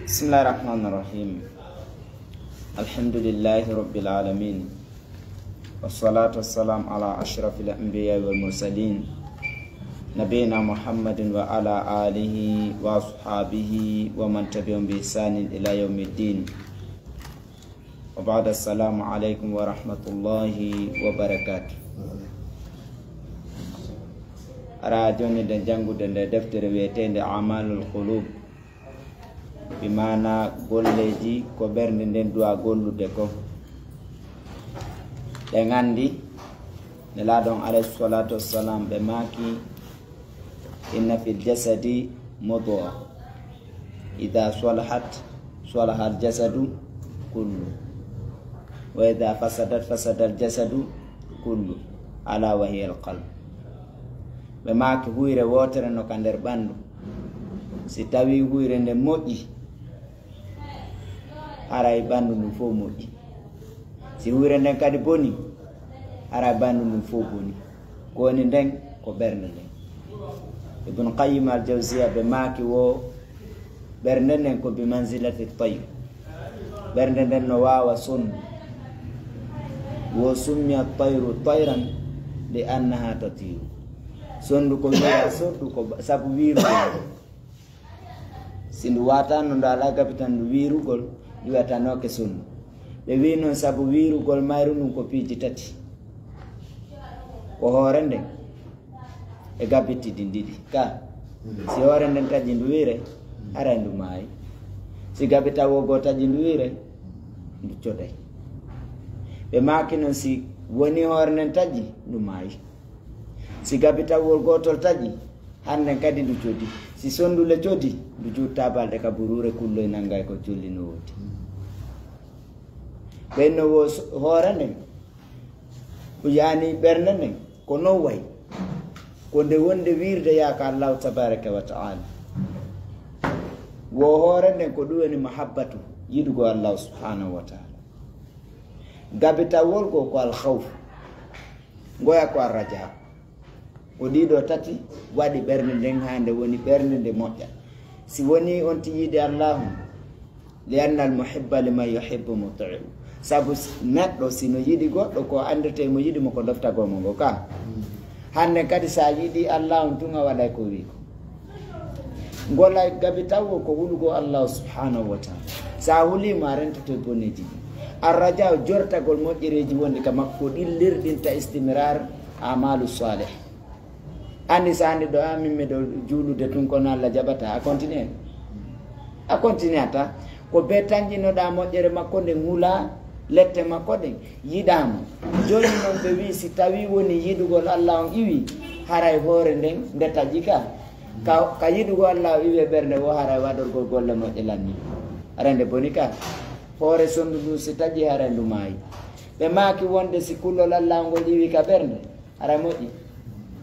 Bismillahirrahmanirrahim. Alhamdulillahi rabbil alamin. Wassalatu wassalam ala ashrafil anbiya wal mursalin. Nabiyina Muhammadin wa ala alihi wa ashabihi wa man tabi'ahum bi ihsanin ila yaumiddin. Wa ba'da, assalamu alaikum wa rahmatullahi wa barakatuh. Ara joni den jangude nde deftere wiyetende Amalul Qulub, bimana golleji ko bernde nden duwa gollude ko. Ɗe gandi nelaɗon alayhi salatu wassalam ɓe maki inna fil jasadi mudghah idha salahat salaha al jasadu kullu wa idha fasadat fasada al jasadu kullu ala wa hiya al qalb. Ɓe maki huyre wotere no ka nder ɓandu, si tawi huyre nde moƴƴi haray ɓandu ndum fof moƴƴi, si huyre nden kadi boni haray ɓandu ndum fof boni. Ko woni nden ko ɓernde nden. Ibn Qayyim al-Jawziya ɓe maki wo ɓernde nden ko bi manzilati tayr, ɓernde nden no wawa sondu. Wo summiya tayru tayran li annaha tatiru. Sondu ko wi'a sondu ko sabu wirugol. Si ndu watano ndu ala gabitan ndu wirugol, ndu wiyatanoke sondu. Ɓe wi noon sabu wirugol mayru ɗum ko piiji tati. Ko hoore nden e gabbitidi ɗiɗi ka. Si hoore nden taƴi ndu wire, haray ndu maayi. Si gabbita wogo taƴi ndu wire, ndu coday. Ɓe maaki noon si woni hoore nden taƴi, ndu maayi. Si gabitawol gotol taƴi, handen kadi ndu codi. Si sondule codi, ndu jutta balɗe ka burure kulloy nangay ko jolli no wodi. Ɓenno wo hoore nden yani ɓernde nden ko non way, ko nde wonde wirde yaaka Allahu tabaraka wa ta'ala. Wo hoore nden ko ɗum woni mahabbatu, yiɗugo Allahu subhanahu wa ta'ala. Gabitawol go ko al khawf, ngoya ko al raja. Ko ɗiɗo tati waɗi ɓernde nden hande woni ɓernde nde moƴƴa. Si woni on ti yiide Allahu, li anna al muhibba liman yuhibbu muti'u. Sabu neɗɗo sino yiɗi goɗɗo ko andete mo yiɗi mo ko doftagomo ngo ka. Hande kadi sa yiɗi Allahu tunga waɗay ko wi ko. Ngola gabi tawo ko hulugo Allahu subhanahu wa ta'ala. Sa hulima rentoto boneji ɗi. Arraja jortagol moƴƴereji wonde ka makko ɗillirɗinta istimrar amalu salih. Andi sa andi ɗo amin miɗo juulude tun kono Allah jaɓata, a continue? A continue ata ko be tanjinoɗa moƴƴere makko nde hula lette makko ɗen yiɗama. Joni noon ɓe wi si tawi woni yiɗugol Allah on iwi, haray hoore nden nde taƴi ka yiɗugol Allah o iwi e ɓernde wo haray waɗorgol golle moƴƴe lanni. Haray nde boni ka hoore sondu ndu si taƴi haray ndu maayi. Ɓe maaki wonde si kullol Allah ngol iwi ka ɓernde haray moƴƴi.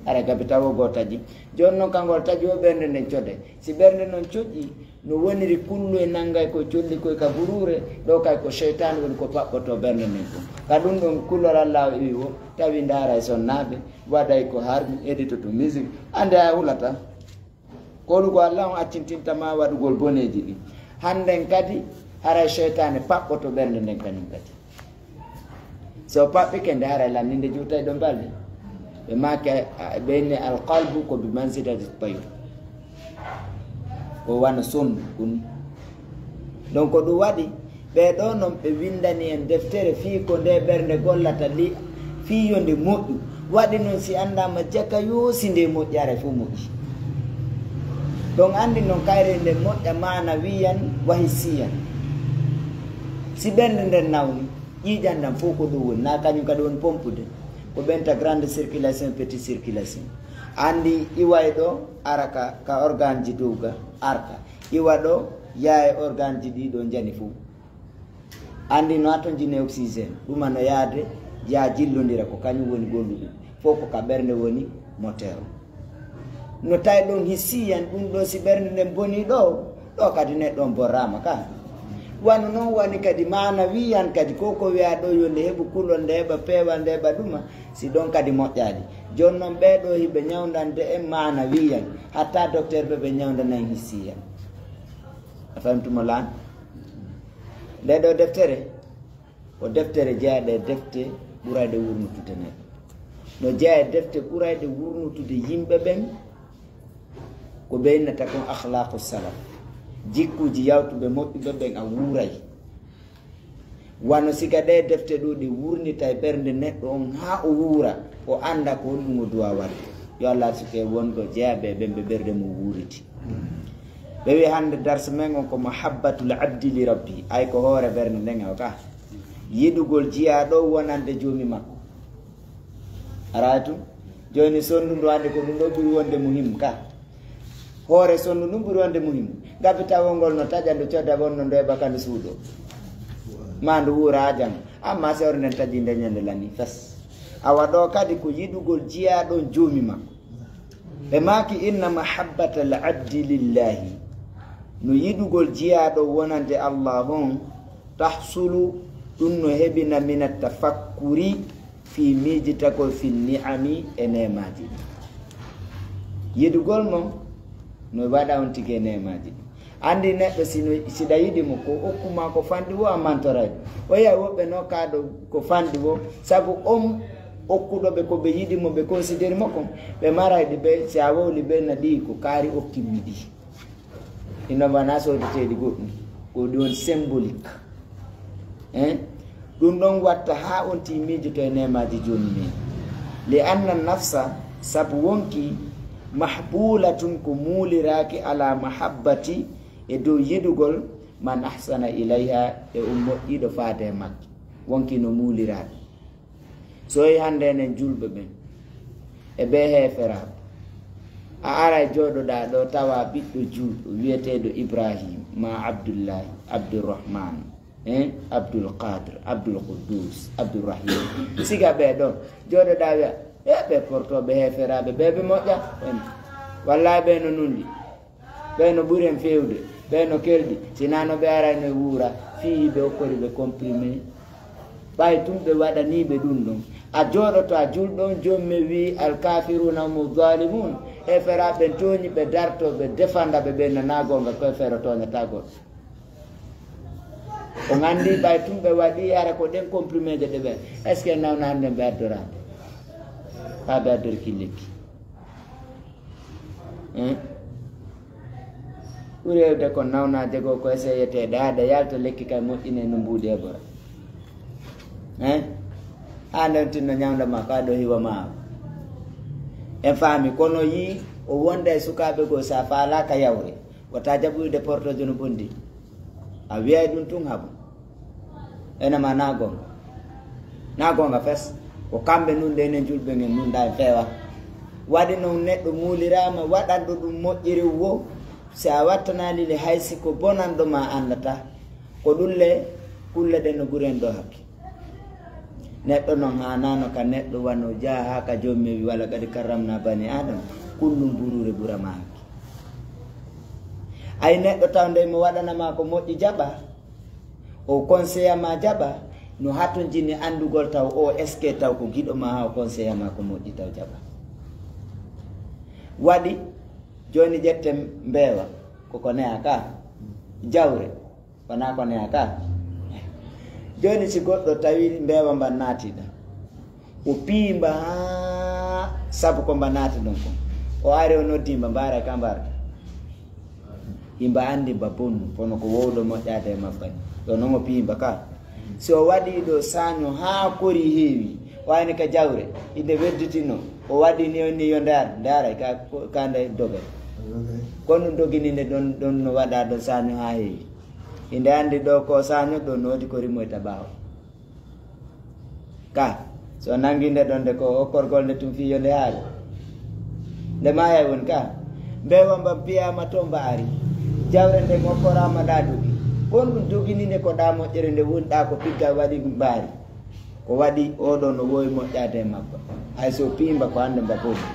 Ara gabitawo go taƴi. Joni noon kangol taƴi o ɓernde nden code. Si ɓernde noon coƴƴi no woniri kullu e nanngay ko colli koye ka burure, ɗo kay ko cheytane woni ko paɓɓoto ɓernde nden ko. Ka ɗum ɗon kullol Allah o iwi o tawi ndaara e sonnaɓe, waɗay ko harmi, édito to musique, ande a hulata. Kolugo Allah on accintintama waɗugol boneji ɗi. Hannden kadi haray cheytane paɓɓoto ɓernde nden kañum kadi. So paɓɓike nde haray lanninde juutay ɗo balɗe. Ɓe maake ɓenne alqalbu ko bi manzilati tayr, ko wana sondu ɗum. Donc ko ɗum waɗi ɓeɗo noon ɓe windani en deftere fii ko nde ɓernde gollata fii yo nde moƴƴu. Waɗi noon si andama jaka yoosi nde moƴƴare fof moƴƴi. Donc andi noon kayre nde moƴƴa mana wiyan wahisiyan. Si ɓernde nden nawni ƴiƴandam fof ko ɗum woni, na kañum kadi woni pompude. Ko ɓenta grande circulation, petite circulation. Andi iway ɗo ara ka organe ji dowga arka, iwa ɗo yaa e organe ji ɗiɗo jani fof. Andi no ato jine oxygéne ɗuma no yaade ya jillodira ko kañum woni golluɗum fof ko ka ɓernde woni moteur. No tawi ɗon hissiyan ɗum ɗo si ɓernde nden boni ɗo kadi neɗɗon borrama ka. Wano noon wani kadi mana wiyan kadi ko wiya ɗo yo nde heɓu kulol nde heɓa peewal nde heɓa ɗuma, si ɗon kadi moƴƴaɗi. Joni noon ɓeɗo hiɓe ñawdande en mana wiyan, hatta docteur ɓe ñawdanan hissiyan. famtumo lan nde ɗo deftere o deftere jeeyaɗe defte ɓurayde wurnutude neɗɗo no jeeya defte ɓurayde wurnutude yimɓe ɓen ko ɓeynata kon akhlaqu salaf jikkuji yawtuɓe moƴƴuɓe ɓen a wuuray wano siga ɗe defte ɗo ɗi wurnita e ɓernde neɗɗo on ha o wuura o anda ko honɗum o duwa wadde yo Allah suke wonɗo jeeyaɓe ɓen ɓe ɓerde mum wuuriti ɓe wi hande darse men on ko mahabbatul abdi li rabbi ay ko hoore ɓernde nden o ka yiɗugol jiyaɗo wonande joomi makko aratu joni sondu ndu hande ko ɗum ɗo ɓuri wonde muhim ka hoore sondu ɗum ɓuri wonde muhim gabi tawolngol no taƴa ndu codda wonno ndo heɓa kandu suuɗo ma ndu wuura ha jam amma sewre nden taƴi nde ñande lani fes awa ɗo kadi ko yiɗugol jiyaɗon joomi makko ɓe maki inna mahabbata al abdi lillahi no yiɗugol jiyaɗo wonande allah on tahsulu ɗum no heɓina mina tafakkuri fi mijitagol fi ni'ami e nemaji yiɗugol mon no waɗa on tigui e nemaji andi neɗɗo siɗa yiɗimo ko hokkuma ko fanɗi wo a mantorayɗo o yiya woɓɓe nokkaɗo ko fanɗi wo saabu on okkuɗoɓe koɓe yiɗimo ɓe considére makko ɓe marayɗi ɓe si a wowli ɓe na ɗi ko kaari okkimmi ɗi ino wana sodeteɗi goɗɗum ko ɗi won symbolique ɗum ɗon watta ha on timmijoto e nemaji joni men li anna nafsa saabu wonki mahbulatun ko muuliraki ala mahabbati e dow yiɗugol man ahsana ilayha e moƴƴiɗo faade e makko wonki no muuliraɓe so yi hande enen julɓe ɓen e ɓe heeferaɓe a ara jooɗoɗa ɗo tawa ɓiɗɗo juuɗo wiyeteɗo ibrahim ma abdoullahi abdourahman abdoul qadir abdoul quddus abdourrahim siga ɓe ɗon jooɗoɗa wiya ɓe portoɓe heeferaɓe ɓeɓe moƴƴa wallahi ɓe no nunɗi ɓe no ɓuuri en fewde ɓe no kelɗi sinano ɓe arayno e wuura fii ɓe okkori ɓe comprimé ɓay tum ɓe waɗaniɓe ɗum ɗon a jooɗoto a julɗon jommi wi alkafiruna humu zalimun heeferaɓe toñi ɓe darto ɓe defanda ɓe ɓe nanagonga koye feere toñata goɗɗo o gandi ɓay tum ɓe waɗi ara ko ɗen comprimé je ɗe ɓen est ce que nawna hande ɓe addorade ha ɓe addori killekki ɓuuri hewde ko nawna jego ko essayeteɗe haɗa yalto lekki kay moƴƴine no mbuuɗi e bora ha nden tinno ñamdama ko aɗo hiwa ma en faami kono yi o wonda e sukaɓe goo sa faalaka yawre wata jaɓuyde portoje no bondi a wiyay ɗum tun haabo enema na gonga fes ko kamɓe nunde enen julɓe gen nunda e feewa waɗi noon neɗɗo muulirama waɗanɗo ɗum moƴƴiri wo si a wattanalile haysi ko bonanɗo ma andata ko ɗulle kulle ɗen no ɓuuri en ɗo hakke neɗɗo noon hanano ka neɗɗo wano jaa ha ka jommi wi walla kadi karramna bani adama kullum burure ɓurama hakke ay neɗɗo tawde mo waɗanama ko moƴƴi jaɓa o conseilla ma jaɓa no hatton jinni andugol taw o est ce que taw ko giɗo ma ha o conseilla ma ko moƴƴi taw jaɓa waɗi joni ƴette mbeewa koko neya ka jawre wona ko neya ka joni si goɗɗo tawi mbeewa mba naatiɗa o piimba ha sabu ko mba naati ɗon ko o ari o noddimba mbara ka mbarta yimba andi mba bonnu kono ko wowɗo moƴƴade e mabba ni ɗo noon o piimba ka si o waɗi ɗo saño ha kori heewi wayni ka jawre inde wedditino o waɗi ni on ni yo ndaara kande doge kono ɗum dogininde ɗon no waɗa ɗon saño ha heewi inde andi ɗo ko saño ɗo noodi ko rimoyta ɓaawo ka so nanginde ɗon de ko okkorgol nde tum fi yonde haali nde maya woni ka mbewa mba piyama to mbaari jawre nde gokkorama ɗa dogi kon ɗum dogininde ko ɗa moƴƴere nde wonɗa ko pigga waɗi mbaari ko waɗi oɗo no wowi moƴƴade e mabba hay so pimba ko hande mba boɗi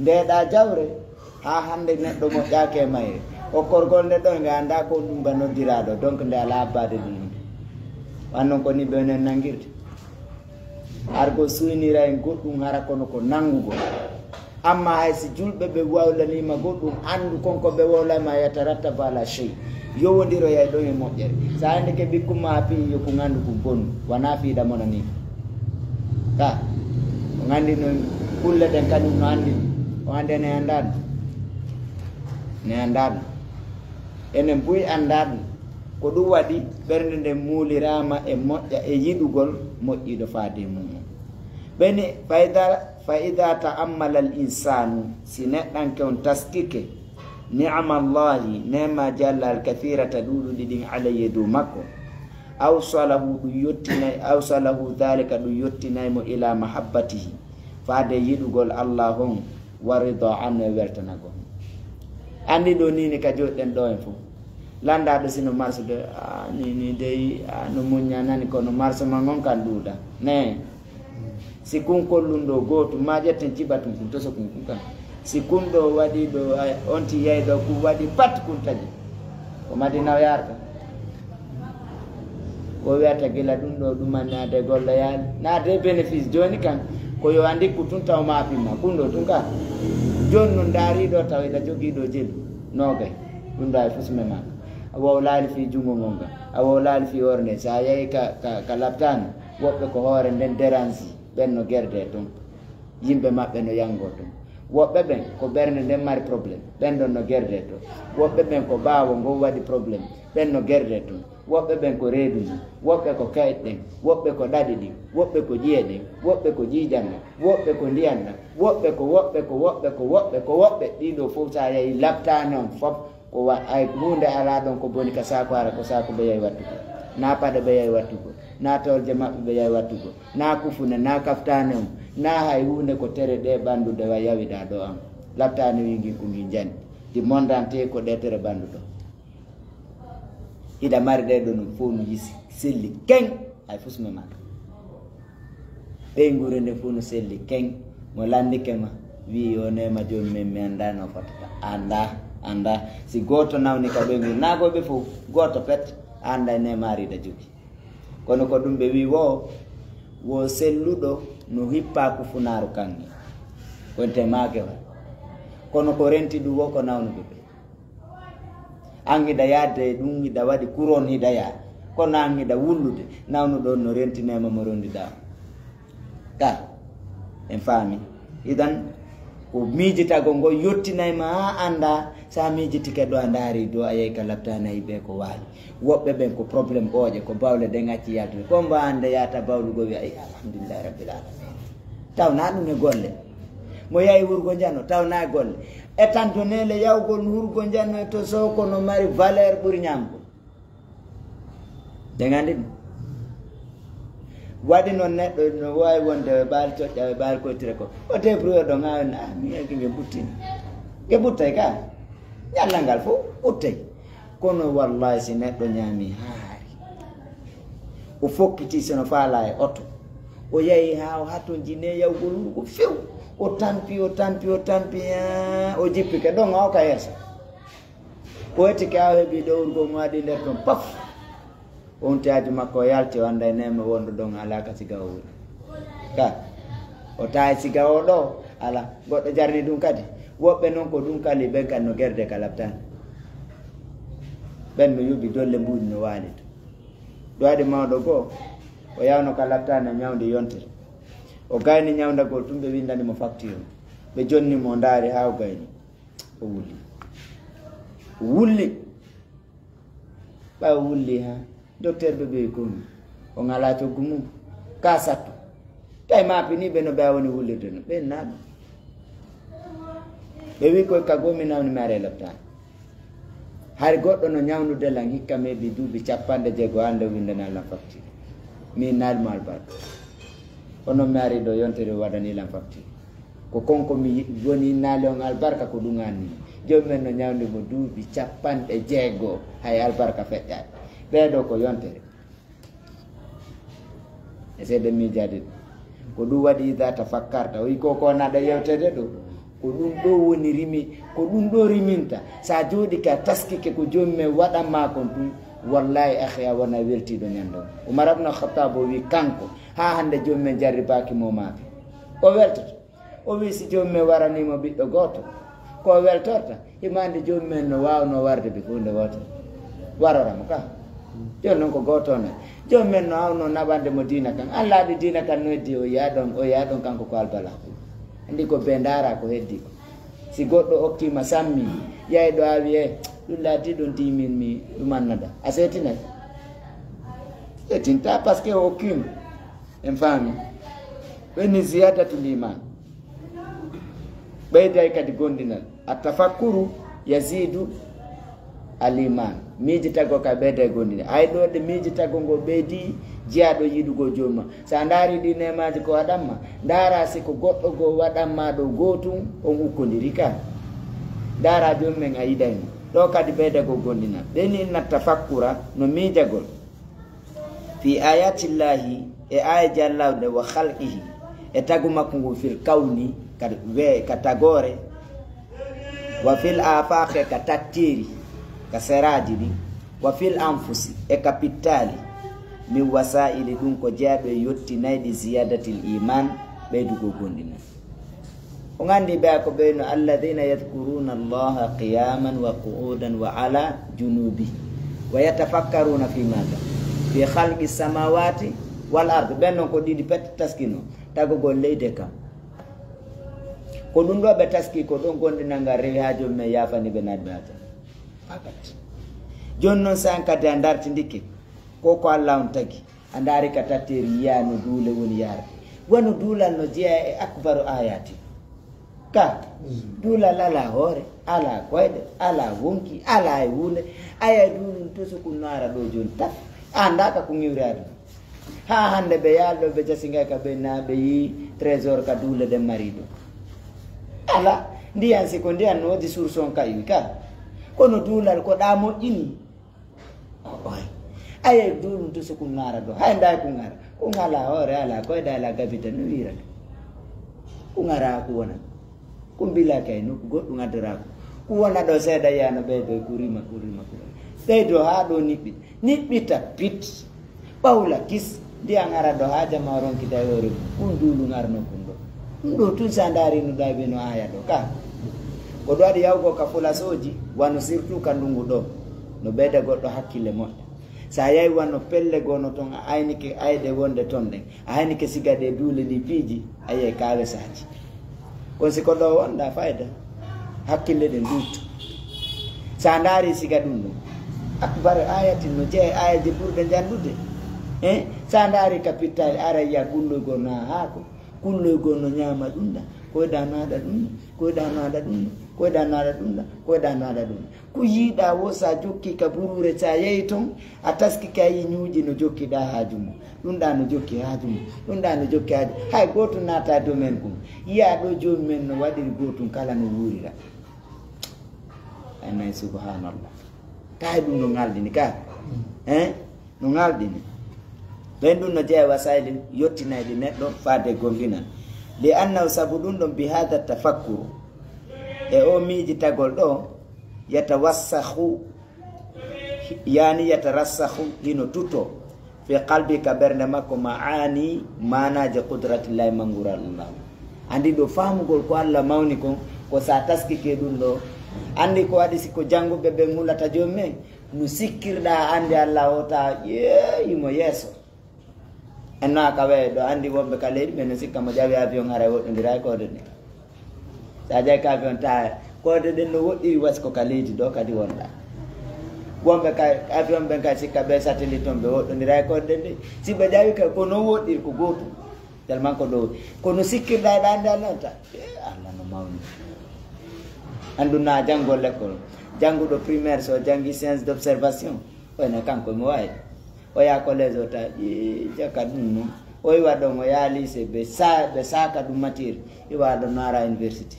ndeɗa jawre ha hande neɗɗo moƴƴake e mayre okkorgol nde ɗon nde anda ko ɗum mba noddiraɗo donc nde ala abbade ɗum ɗum wannon ko ni ɓenen nangirde argo suynira en goɗɗum hara kono ko nangugo amma hay si julɓe ɓe wawlanima goɗɗum andu konko ɓe wowlama yatarattaba ala chey yowodiro yay ɗo e moƴƴere sa ande ke ɓikkum ma pi yo ko gandu ko bonu wana fiida mona ni ka o gandi no kulle ɗen kañum no andi o ande ne andaɗo enen buy andaɗo ko ɗum waɗi ɓernde nde muulirama e moƴƴa e yiɗugol moƴƴiɗo faade mumum ɓeni fa ida ta'ammala al insanu si neɗɗanke on taskike ni'ama llahi nemaji allah al kathirata ɗuɗuɗi ɗin alayye dow makko awsalahu dhalika ɗum yottinaymo ila mahabbatihi faade yiɗugol allah on wa rida anhu e weltanago andi ɗo nini ka joɗɗen ɗo en fof landaɗo sino marsude nini dey no muñanani kono marse ma gon kan ɗuuɗa ne si kun kollunɗo goto ma ƴetten ciɓatum kun toso kun kan si kun ɗo waɗi ɗo onti yeyɗo ku waɗi pat kun taƴi ko madinaw yarta o wiyata gila ɗum ɗo ɗuman naade golla yaade naade bénéfice joni kan ko yo andi ko tun taw mapima kun ɗo tun ka joni no daariɗo taw eɗa joguiɗo jelu nogay ɗum ɗo ay fusme maka a wow laali fi jungo gonga a wow laali fi orne sa yeehi ka labtano woɓɓe ko hoore nden dérange ɓen no guerde toon yimɓe maɓɓe no yango toon woɓɓe ɓen ko ɓernde nden mari probléme ɓen ɗon no guerde toon woɓɓe ɓen ko ɓaawo ngo waɗi probléme ɓen no guerde toon woɓɓe ɓen ko reedu ni woɓɓe ko kayit ɗen woɓɓe ko ɗaɗi ɗin woɓɓe ko ƴiye ɗen woɓɓe ko ƴiijanɗa woɓɓe ko ndiyanɗa woɓɓe ko woɓɓe ɗiɗo fof sa yeehi labtani on fof ko ay hunde ala ɗon ko boni ka sako ara ko sako ɓe yahi wattugo na paɗe ɓe yahi wattugo na tolje maɓɓe ɓe yahi wattugo na kufune na kaftane on na hay hunde ko tere ɗe ɓandude wa yawiɗa ɗo am labtani wigi ko gi jani ɗi mondante ko ɗe tere ɓanduɗo hiɗa mari ɗe ɗo no fof no yisi selli keng hay fusme ma ɓey gure nde fof no selli keng mo landike ma wi yo nema joni min mi anda no fotata anda si goto nawni ka ɓe gure nagoɓe fof goto pet anda nemariɗa jogi kono ko ɗum ɓe wi wo selluɗo no hippa kufunaru kange wonte make wa kono ko renti ɗum wo ko nawnuɓe ɓe an hiɗa yadde ɗum hiɗa waɗi couronne hiɗa yaa kono an hiɗa wullude nawnuɗon no rentinema mo rondiɗa ka en faami idan ko miijitagol ngol yottinayma ha anda sa miijitike ɗo a daari do a yehi ka labtanayi ɓe ko waali woɓɓe ɓen ko probléme ɓooƴe ko bawle ɗe gacci yaltude ko mba ande yata bawlugo wiya alhamdulillahi rabbil alamin taw na ɗum e golle mo yahi wurgo jano taw na e golle e tantonele yawgol wurgo jano e to soko no mari valeur ɓuuri ñamgo de gandi ɗum waɗi noon neɗɗo no wawi wonde e ɓaali coƴƴa e ɓaali koytire ko o débrouille ɗo gawni mi yeki nge buttini nge buttay ka ñallal ngal fof ɓuttay kono wallahi si neɗɗo ñaami haari o fokkiti sono faala e oto o yahi ha o hatton jine yawgol wurgo few o tampi o jippike ɗon o ka yeeso o ettike aw heeɓi ɗo wurgo mo waɗi nder toon paf on tiaji makko o yalti o anda e neme wonɗo ɗon ala ka siga o wuri ka o tawi siga o ɗo ala goɗɗo jarni ɗum kadi woɓɓe noon ko ɗum kali ɓen kan no guerde ka labtani ɓen no yuɓi dolle mbuɗi no waali to ɗo waɗi mawɗo goo o yawno ka labtani ñawde yontere o gayni ñawdagol tum ɓe windanimo facture ɓe jonnimo ndaari ha o gayni o wulli ɓawa wulli ha docteur ɓe ɓeyi komi o ngala coggu mum ka sattu tawi mapiniɓe no ɓe woni wullirde no ɓen naɗum ɓe wi koye kago mi nawni mi are labtani hay goɗɗo no ñawnude lan hikka meɓi duuɓi 50 hande windana lan facture min naɗimo albarka onon mi ari ɗo yontere waɗani lan facture ko konko mi woni naali on albarka ko ɗum anni joni men no ñawdimo duuɓi 50 hay albarka feƴƴaɗe ɓeɗo ko yontere e seeɗa miijade ɗum ko ɗum waɗi ida tafakkarta o wi ko naɗa yewtede ɗo ko ɗum ɗo woni rimi ko ɗum ɗo riminta sa jooɗi ka taskike ko jomumen waɗanma kon ɗum wallahi akhi a wona weltiɗo ñande o Umar ibn Khattab o wi kanko ha hande jomumen jarribaki mo maaɓe o weltoto o wi si jomumen waranimo ɓiɗɗo goto ko weltorta himande jomumen no wawno warde ɓe hunde wotere waroramo ka jon non ko gotone jon men no awno nabande mo dina kan alla di dina kan no heddi o yaadon kanko ko albala andi ko be ndara ko heddi ko si goddo okkima sammi yaydo awi e dullati don timin mi dumannada asetina etinta parce que okkim en fami weni ziyadatul iman bayday kadi gondinal atafakkuru yazidu aliman miji tago ka bede gondini ay do de miji tago go bedi jiado yidugo joma sa ndari di nemaji ko adamma ndara siko goddo go wadamma do gotum on ukkondiri kan ndara jom men ayidani do kadi bede go gondina beni na tafakkura no mijagol fi ayati llahi e ayaji allah de wa khalqihi e tagu makko fil kawni kad we katagore wa fil afaqi katattiri kaseraji di wa fil anfusi e kapitali mi wasaili dun ko jaabe yotti naydi ziyadatil iman beydugo gondina o ngandi be ko beyno alladhina yadhkuruna allaha qiyaman wa qu'udan wa ala junubi wa yatafakkaruna fi madha fi khalqis samawati wal ard benno ko didi pet taskino tago gol leyde kam ko dum do be taski ko don gondina ngare haajo me yafani be nadbe ata fakat jonnon sankade andarti ndikki ko Allah on tagi andari ka tatteri yano dule woni yar wono dulal no jeya e akbaru ayati ka dulal ala hore ala koyde ala wonki ala e wule aya dulun to so kunara do jon ta andaka ko ngiwrade ha hande be yaldo be jasinga ka be na be yi trésor ka dule de marido ala ndiyan si ko ndiyan no di sur son kayi ka kono dulal ko da mo ini oy ay dulun to so kunara do hay nday ko ngara ko ngala hore ala ko da la gabita no wira ko ngara ko wona ko bila kay no goddo ngadara ko wona do seda yana be do kurima be do ha do nibita pit paula kis dia ngara do haja maron kita yore kundulu ngarno kundo ndo tu sandari no dabe no aya do ka ko do adi yawo ka fula soji wano sirtu kandungu do no beda goddo hakkile mo sa yayi wano pelle gono ton aynike ayde wonde tonde aynike sigade dule di piji aye kawe saji ko si ko do wonda fayda hakkile den dutu sandari sigadunno akbar ayati no je ayaji burde jandude sandari capital ara ya kullo gono hako kullo gono nyama dunda ko danada dunda ko danada dunda ko danada dunda ko danada dunda ku yida wosa jokki ka burure ta yeyton ataski kay nyuji no jokki da hajumu dunda no jokki hajumu dunda no jokki hajumu hay goto nata do men kum ya do jom men no wadiri gotum kala no wurira anay subhanallah kay dum no ngaldini ka no ngaldini ben dun no jeewa sayli yottinayde neddo faade gondina li annahu sabudun dum bi hada tafakkur e o miji tagol do yatawassakhu yani yatarasakhu hino tuto fi qalbika bernde makko maani manaje qudratillahi mangurallah andi do famugol ko Allah mawni ko sa taski ke dun do andi ko wadi siko jangube be mulata jomme nu sikkirda andi Allah ota yimo yeso enna kawe do andi wobbe kaleedi men sikka mo jawi avion hare wodondira ko de sa jay ka avion ta ko de no wodi wasko kaleedi do kadi wonda wombe ka avion ben ka sikka be satellite on be wodondira ko de si be jawi ka ko no wodi ko goto tellement ko do ko no sikkirda ande Allah ta Allah no mawni anduna jangol lekol jangudo primaire so jangi science d'observation wona kanko mo way o ya college ota jaka dum o yi wado mo ya lycée be saka dum matière i wado nara université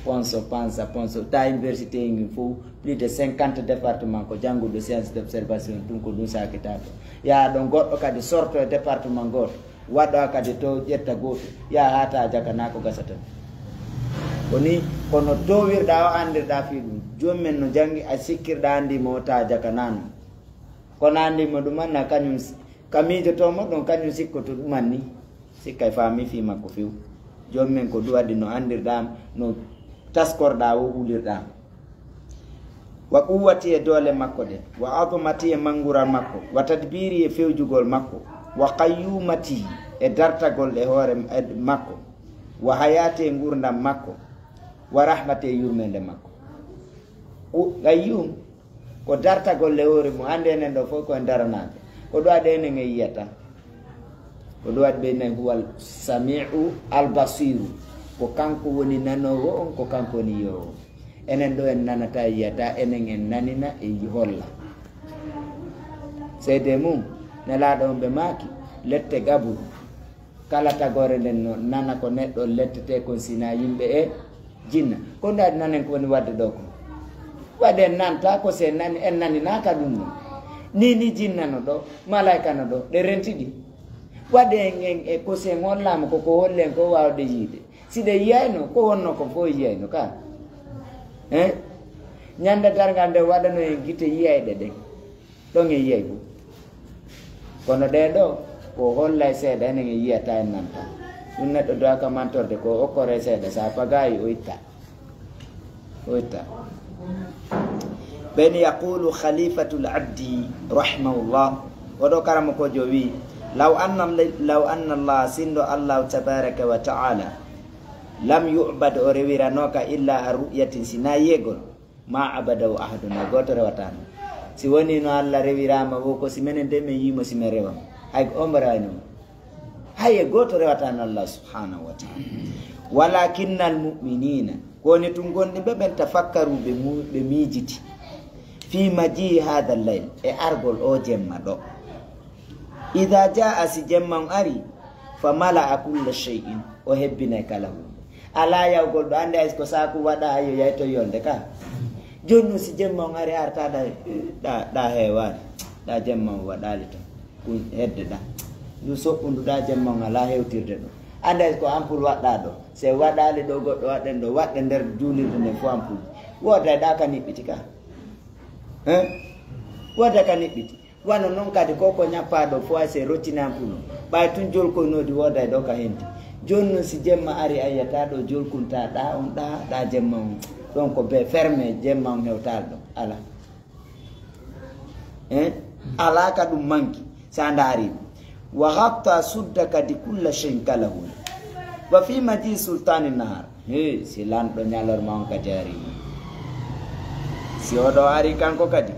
ponso ta université ngi fu plus de 50 départements ko jangudo science d'observation dum ko dum sakita ya don goddo kadi sorto département goto wado kadi to jetta goto ya hata jaka nako gasata woni kono dowirda o andirda fi dum jommen no jangi a sikkirda andi mota jaka nanu kono andi mo dum manna kanyum kamijo to mo don kanyum sikko to dum manni sikkay fami fi makko fiw jommen ko duwadi no andirda no taskorda o hulirda wa quwwati e dole makko de wa azmati e mangural makko wa tadbiri e fewjugol makko wa qayyumati e dartagol e hoore makko wa hayati e gurdam makko wa rahmati e yurmende makko qayyum ko dartagol e hoore mo ande enen ɗo fof koye daranade ko ɗo waɗi enen e yiyata ko ɗo waɗi ɓenen huwal sami'u albasiru ko kanko woni nanowo on ko kanko woni yowo enen ɗo en nanata yiyata enen en nanina e holla seede mum nelaɗo on ɓe maaki lette gaburu kala tagore nden no nana ko neɗɗo lettete kon sina yimɓe e jinna ko ndaadi nanen ko woni wadde ɗo ko waɗi en nanta ko se nani en naninaka ɗum non ni jinnano ɗo malaika no ɗo ɗe rentiɗi waɗi en e ko se hollama koko hollen ko wawde yiide si ɗe yiyayno ko wonno ko fof yiyayno ka ñande dargal nde waɗano en guite yiyayɗe ɗen ɗon e yiyay fof kono ɗe ɗo ko hollay seeɗa enen e yiyata en nanta ɗum neɗɗo doaka mantorde ko okkore seeɗa sa pagayi o itta ɓeni yaqulu khalifatul abdi rahimahullah oɗo karama kojo wi law anna allah sindo allahu tabaraka wa taala lam yu'bad o rewiranoka illa a ru'yatin sina yegol ma abadahu ahaduna goto rewatano si woni no allah rewirama wo ko si menen de min yimo si min rewam hay ko ombarani haye goto rewatano allah subhanahu wa ta'ala walakinna almu'minina koni tun gonɗi ɓe ɓen tafakkaru ɓe miijiti fi maji hada llayl e argol o jemma ɗo ida jaa si jemman ari fa mala a kulla shay'in o hebbinay kala hunde ala yawgol ɗo ande hay ko saku waɗa ayo yay to yolde ka joni si jemman ari arta ɗa hewani ɗa jemman waɗali to ku hedde ɗa ndu soɓɓunduɗa jemman ala hewtirde ɗo ande hay ko ampule waɗɗa ɗo se waɗali ɗo goɗɗo waɗen ɗo waɗɗe nder julirde nden fo ampule woda ɗa ka niɓɓiti ka woda ka niɓɓiti wano noon kadi koko ñappaɗo fo ay se roccina ampule ɓay tun jolkoynodi woda ɗo ka henti joni noon si jemma ari ayyata ɗo jolkunta ɗa on ɗa jemma on ɗon ko be fermé jemma on hewtal ɗo ala ala ka ɗum manki sa daari wa hatta sudda kadi kulla cheyin kala hunde wa fi maji sultani nahar si lanɗo ñalorma on kadi ari si oɗo ari kanko kadi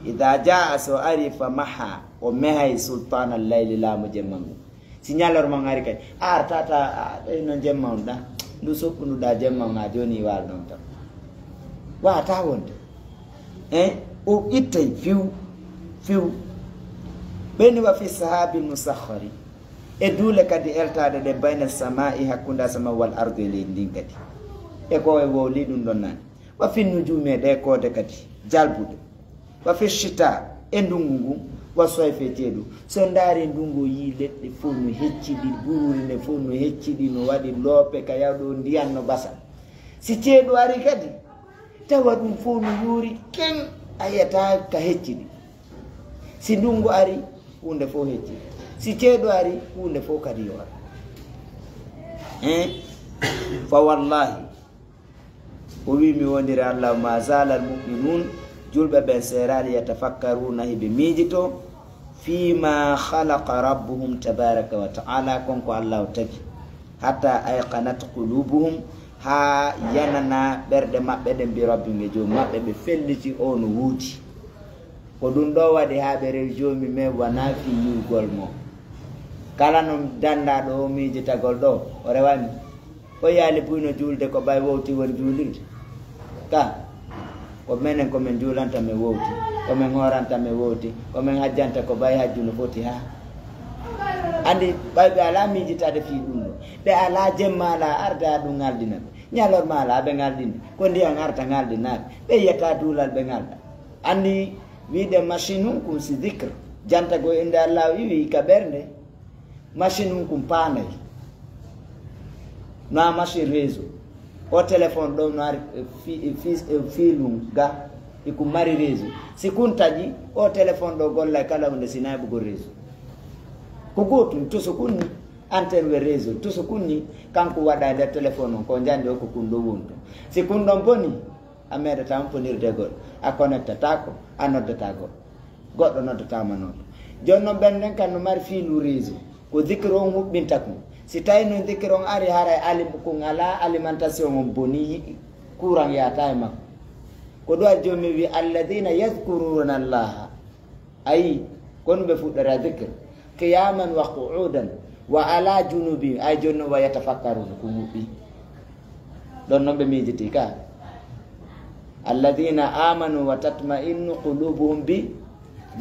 ida jaa so ari fa maha o mehay sultan al layli laamu jemma ngu si ñalorma on ari kadi artata ɗeyno jemma on ɗa ndu soppunuɗa jemma on ha joni wal ɗon tan wata wonde o ittay fiw ɓeni wa fi sahabi musakhari e duule kadi eltade ɗe bayna samai hakkude sama wal ardu e leydi ndin kadi e ko e wowli ɗum ɗon nani wa fi nujumi e ɗe kode kadi jalbuɗe wa fi chita e ndungu ngu wa soyfe jeeɗu so daari ndungu yi leɗɗe fof no hecciɗi gururi nde fof no hecciɗi no waɗi loope ka yawɗo ndiyan no basa si ceeɗu ari kadi tawa ɗum fof no yuuri ken a yiyata ka hecciɗi si ndungu ari hunde fof hecciɗi si ceeɗu ari hunde fof kadi yora fa wallahi o wi mi wondiri allah ma zala al muminun julɓe ɓen serali yatafakkaruna hiɓe miijito fima khalaqa rabbuhum tabaraka wa taala konko allahu tagi hatta ayqanat qulubuhum ha yanana ɓerɗe maɓɓe ɗen mbi rabbi jomi maɓɓe ɓe felliti o no wuudi ko ɗum ɗo waɗi ha ɓe rewi jomi men wona fi yiwgol mo kala no dandaɗo o miijitagol ɗo o rewani o yaali buyno julde ko ɓay wowti woni julirde ka ko menen komin julanta mi wowti komin horanta mi wowti komin hajjanta ko ɓay hajjuno foti ha andi ɓayɓe ala miijitade fi ɗum ɗo ɓe ala jemma ala arda ɗum ngaldina ɓe ñalorma ala ɓe ngaldinde ko ndiyan arta ngaldinaɓe ɓe yiyata duulal ɓe ngalda andi wiide machine hum kum si dicre jantago inde allah wiwi ka ɓernde machine hum kum paanayi no a machine réseau o téléphone ɗo no ari filum ga iko mari réseau si kun taƴi o téléphone ɗo golla kala hunde sina ɓugo réseau ko gotum to so kunni antenne we réseau to so kunni kanko waɗa nder téléphone on ko jandi o ko kun ɗo wonto si kun ɗon boni amede tamponirde goɗɗo a connectata ko a noddata goɗɗo noddatama noon jonno ɓenɗen kan no mari fiilu réseau ko dicre on huɓɓinta kum si tawi no dicre on ari haray ko ngala alimentation on boni courant yata e makko ko ɗo a jommi wi alladina yadkuruna allaha ayi kono ɓe fuɗɗora dicre qiyaman wa qu'udan wa ala junubi ay jonno wa yatafakkaruna ko huɓɓi ɗon noon ɓe miijiti ka alladina amanu wa tatma'innu qulubuhum bi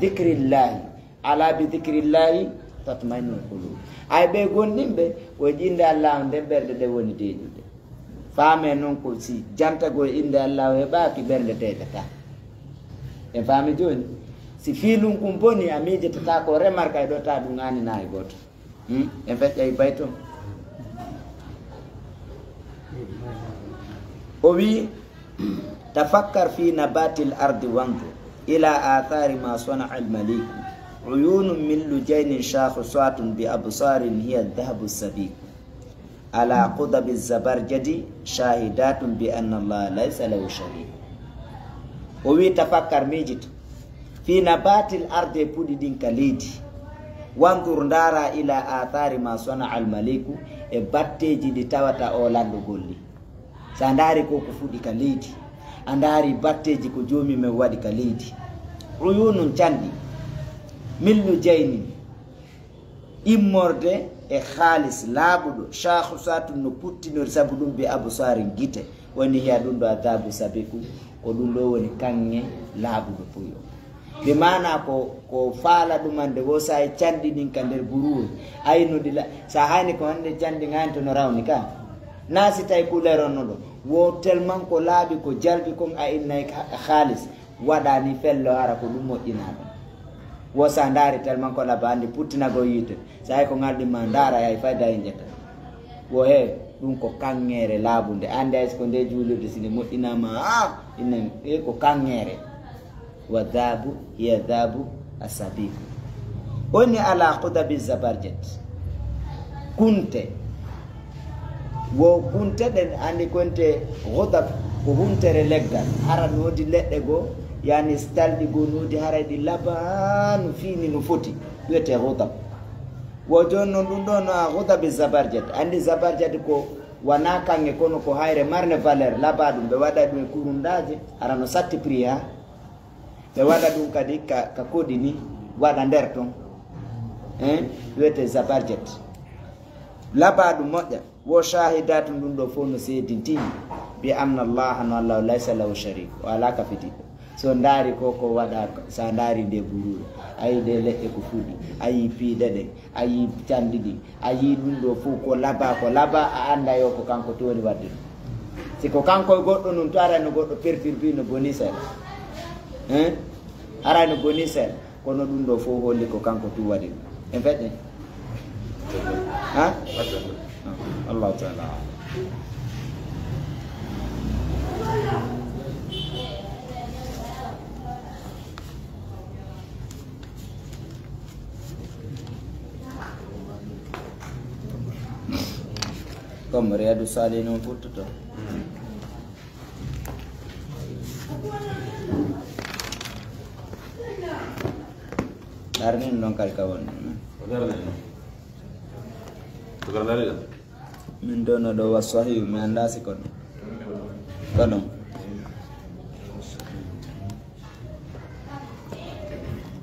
dicrillahi ala bi dicrillahi tatma'innul qulub ay ɓe gonɗinɓe ko inde allah nden ɓerɗe ɗe woni deeƴude faame noon ko si jantago e inde allah heɓaki ɓernde deeƴata e faami joni si fiilum kum boni a miijotata ko remarque e ɗo ta ɗum anina e goto en feƴƴay bay toon o wi tafakkar fi nabatil ardi wandur ila athari ma sona al maliku uyunun min lujainin shakhisatun bi absarin hiya dhahabu sabik ala qudabi zabarjadi shahidatun bi anna allah laysa lahu sharik o wi tafakkar mijito fi nabatil ardi e puɗi ɗin ka leydi wandur ndara ila athari ma sona al maliku e batteji ɗi tawata o lanɗo golli sa ndaari ko ko fuɗi ka leydi a ndaari batteji ko joomi men waɗi ka leydi uyunum canɗi millu jayni immorde e haalis laaɓuɗo shahusatu no puttinori sabu ɗum be absarin gite woni hiya ɗum ɗo adabu sabiku ko ɗum ɗo woni kanŋe laaɓuɗo puyo ɓe mana ko faala ɗumande wo sa e canɗi ɗin ka nder buruuri aynoɗi sa hayni ko hande canɗi gani to no rawni ka na si tawi couleur on no ɗo wo tellement ko laaɓi ko jalɓi kon a innay haalis waɗani fello ara ko ɗum moƴƴinaɗo wo sa ndaari tellement ko laaba andi puttinago yiite sa hay ko ngalɗima ndaara hay fayda e jetta wo he ɗum ko kanŋere laaɓunde andi hay ko nde juulirde sinde moƴƴinama inna ko kanŋere wa dabu hiya dabu asabiku woni ala qudabi zabarjet kunte wo kunte ɗen andi konte hudab ko humtere leggal hara noodi leɗɗe goo yani stalɗi goo noodi harayɗi laba no fiini no foti wiyete hudab wo joni noon ɗum ɗo no hudabi zabarjet andi zabarjet ko wana kanŋe kono ko hayre marne valeur laba ɗum ɓe waɗa ɗum e kurundaji hara no satti prix ha ɓe waɗa ɗum kadi ka koɗi ni waɗa nder ton wiyete zabarjet laba ɗum moƴƴa wo shahidatu ɗum ɗo fof no seedintini bi anna allaha no allah laysa lahu sharik o ala ka fetiɗo so ndaari ko waɗa sa ndaari nde bururi ayi ɗe leɗɗe ko fuɗi ayi piiɗe ɗe ayi canɗi ɗi ayi ɗum ɗo fof ko laba a anda yo ko kanko toni wadde ɗum si ko kanko e goɗɗo noon to arano goɗɗo perturbi no boni seeɗa arano boni seeɗa kono ɗum ɗo fof holli ko kanko tu waɗi ɗum en feƴƴe Allah taala comme Riyadou Salihin on futtoto darnin non kalka wonni min dono ɗo wa sahih mi anda si kono kono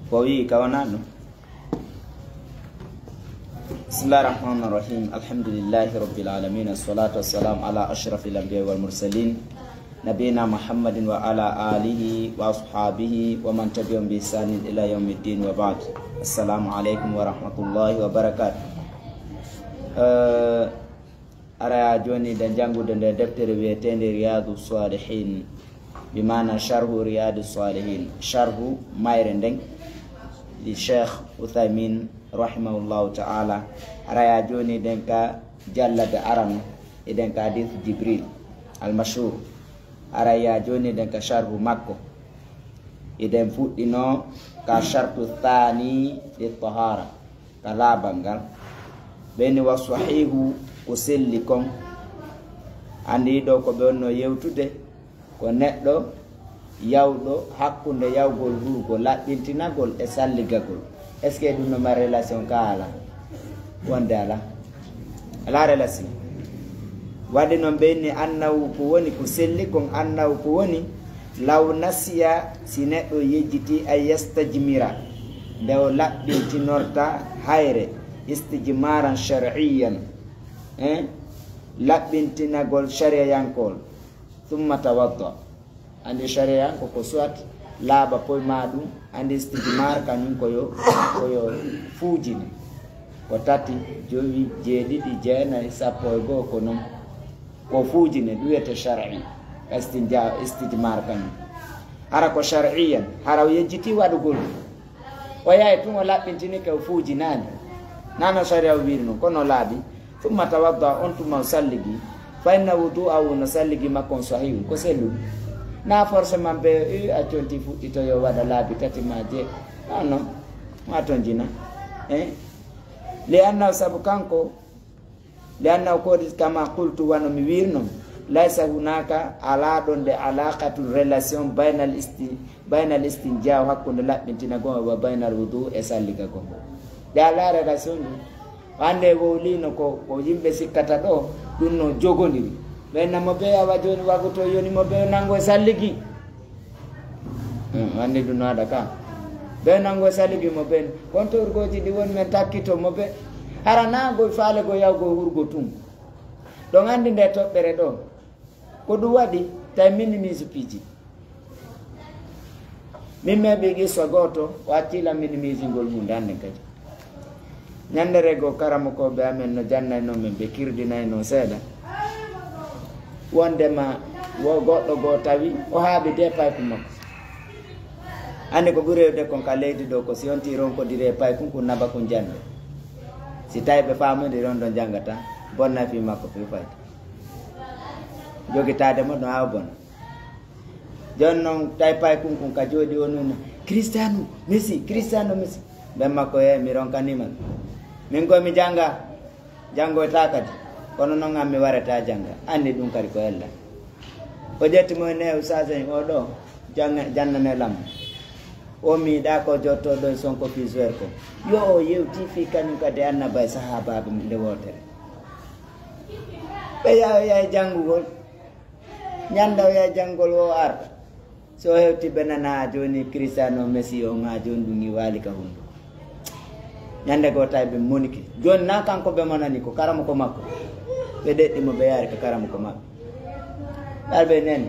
ko wi kawanano bismillahir rahmanir rahim alhamdulillahi rabbil alamin assalatu wassalamu ala ashrafil anbiya'i wal mursalin nabiyina muhammadin wa ala alihi wa ashabihi wa man tabi'ahum bi ihsanin ila yaumiddin wa ba'd assalamu alaikum wa rahmatullahi wa barakatuh ara joni da jangude nde deftere wiyetende riyadu salihin bimana sharhu riyadu salihin sharhu mayre nden li cheikh Uthaymin rahimahullahu ta'ala ara joni den ka jallade aran eden ka hadith jibril al mashhur ara joni den ka sharhu makko eden fuɗɗino ka shartu thani li tahara kala bangal beni wa sahihu ko selli kon andi ɗo ko ɓe wonno yewtude ko neɗɗo yawɗo hakkunde yawgol hurgo laɓɓintinagol e salligagol. est ce que ɗum no mari relation ka ala wonde ala relation. waɗi noon ɓeyni annahu ko woni ko selli kon annahu ko woni law nasiya si neɗɗo yejjiti a yestajmira nde o laɓɓintinorta hayre istijmaran shar'iyan laɓɓintinagol sharia yankol thumma tawadda. andi sharia yanko ko soit laaɓa poye ma ɗum, andi istijmar kañum koyo fuujini ko 3 5 6 7 9 10 ko noon ko fuujine ɗum wiyete shar'i istijmar kañum. hara ko shar'iyan hara o yejjiti waɗugol o yahi tun o laɓɓintini ke o fuujinani nana sharia o wiiri noon kono laaɓi. thumma tawadda on tuma o salligi fa inna wudu'ahu no salligi makko on sahihu ko selluɗum. na forcément ɓe a conti fuɗɗito yo waɗa laabi 3 ma 6 non ma ton jina li annahu sabu kanko li annahu kodi kama qultu wano mi wirno laysa hunaka ala ɗon de alaqatu relation baynal istinja hakkude laɓɓintina gon wa baynal wudu e salliga gon de ala relation ɗum hande wowlino ko yimɓe sikkata ɗo ɗum no jogodiri ɓennamo ɓe awa joni wagoto yonimo ɓe nango e salligi wandi ɗum no waɗa ka ɓe nango e salligi mo ɓen wonto urgoji ɗi woni men takkito mo ɓe hara nago faale go yawgo hurgo tum ɗon andi nde toɓɓere ɗo ko ɗum waɗi tawi minimise piiji min meɓi qissa goto o accila minimise ngol hunde hande kadi ñandere go karamokoɓe amen no jannayno men ɓe kirdinayno seeɗa wondema wo goɗɗo goo tawi o haaɓi de payku makko ande ko ɓuri hewde kon ka leydi ɗo ko si yonti ronkodiri e paykum ko naba ko jande si tawi ɓe famodiri on ɗo janggata bonna fi makko fi fayta jogitademo ɗo haw bona joni noon tawi paykum kon ka jooɗi o nuna Cristiano Messi ɓen makko mi ronkanima min komi janngoyta kadi kono noon an mi warata jannga anndi ɗum kadi ko ella o ƴettimo ne usageni o ɗo jannane lam o miiɗa ko jottoɗo e sonko fisuer ko yo o yewti fi kañum kadi annaba e sahabaɓe nde wotere ɓe yaha janngugol ñanda o yaha janngol o arta so hewti ɓe nana joni Cristiano Messi on ha joni ɗum i waali ka hunde ñande goo tawi ɓe moniki joni na kanko ɓe monani ko karama ko makko ɓe ɗeɗɗimo ɓe yaari ko karama ko maɓɓe ɗalɓe nene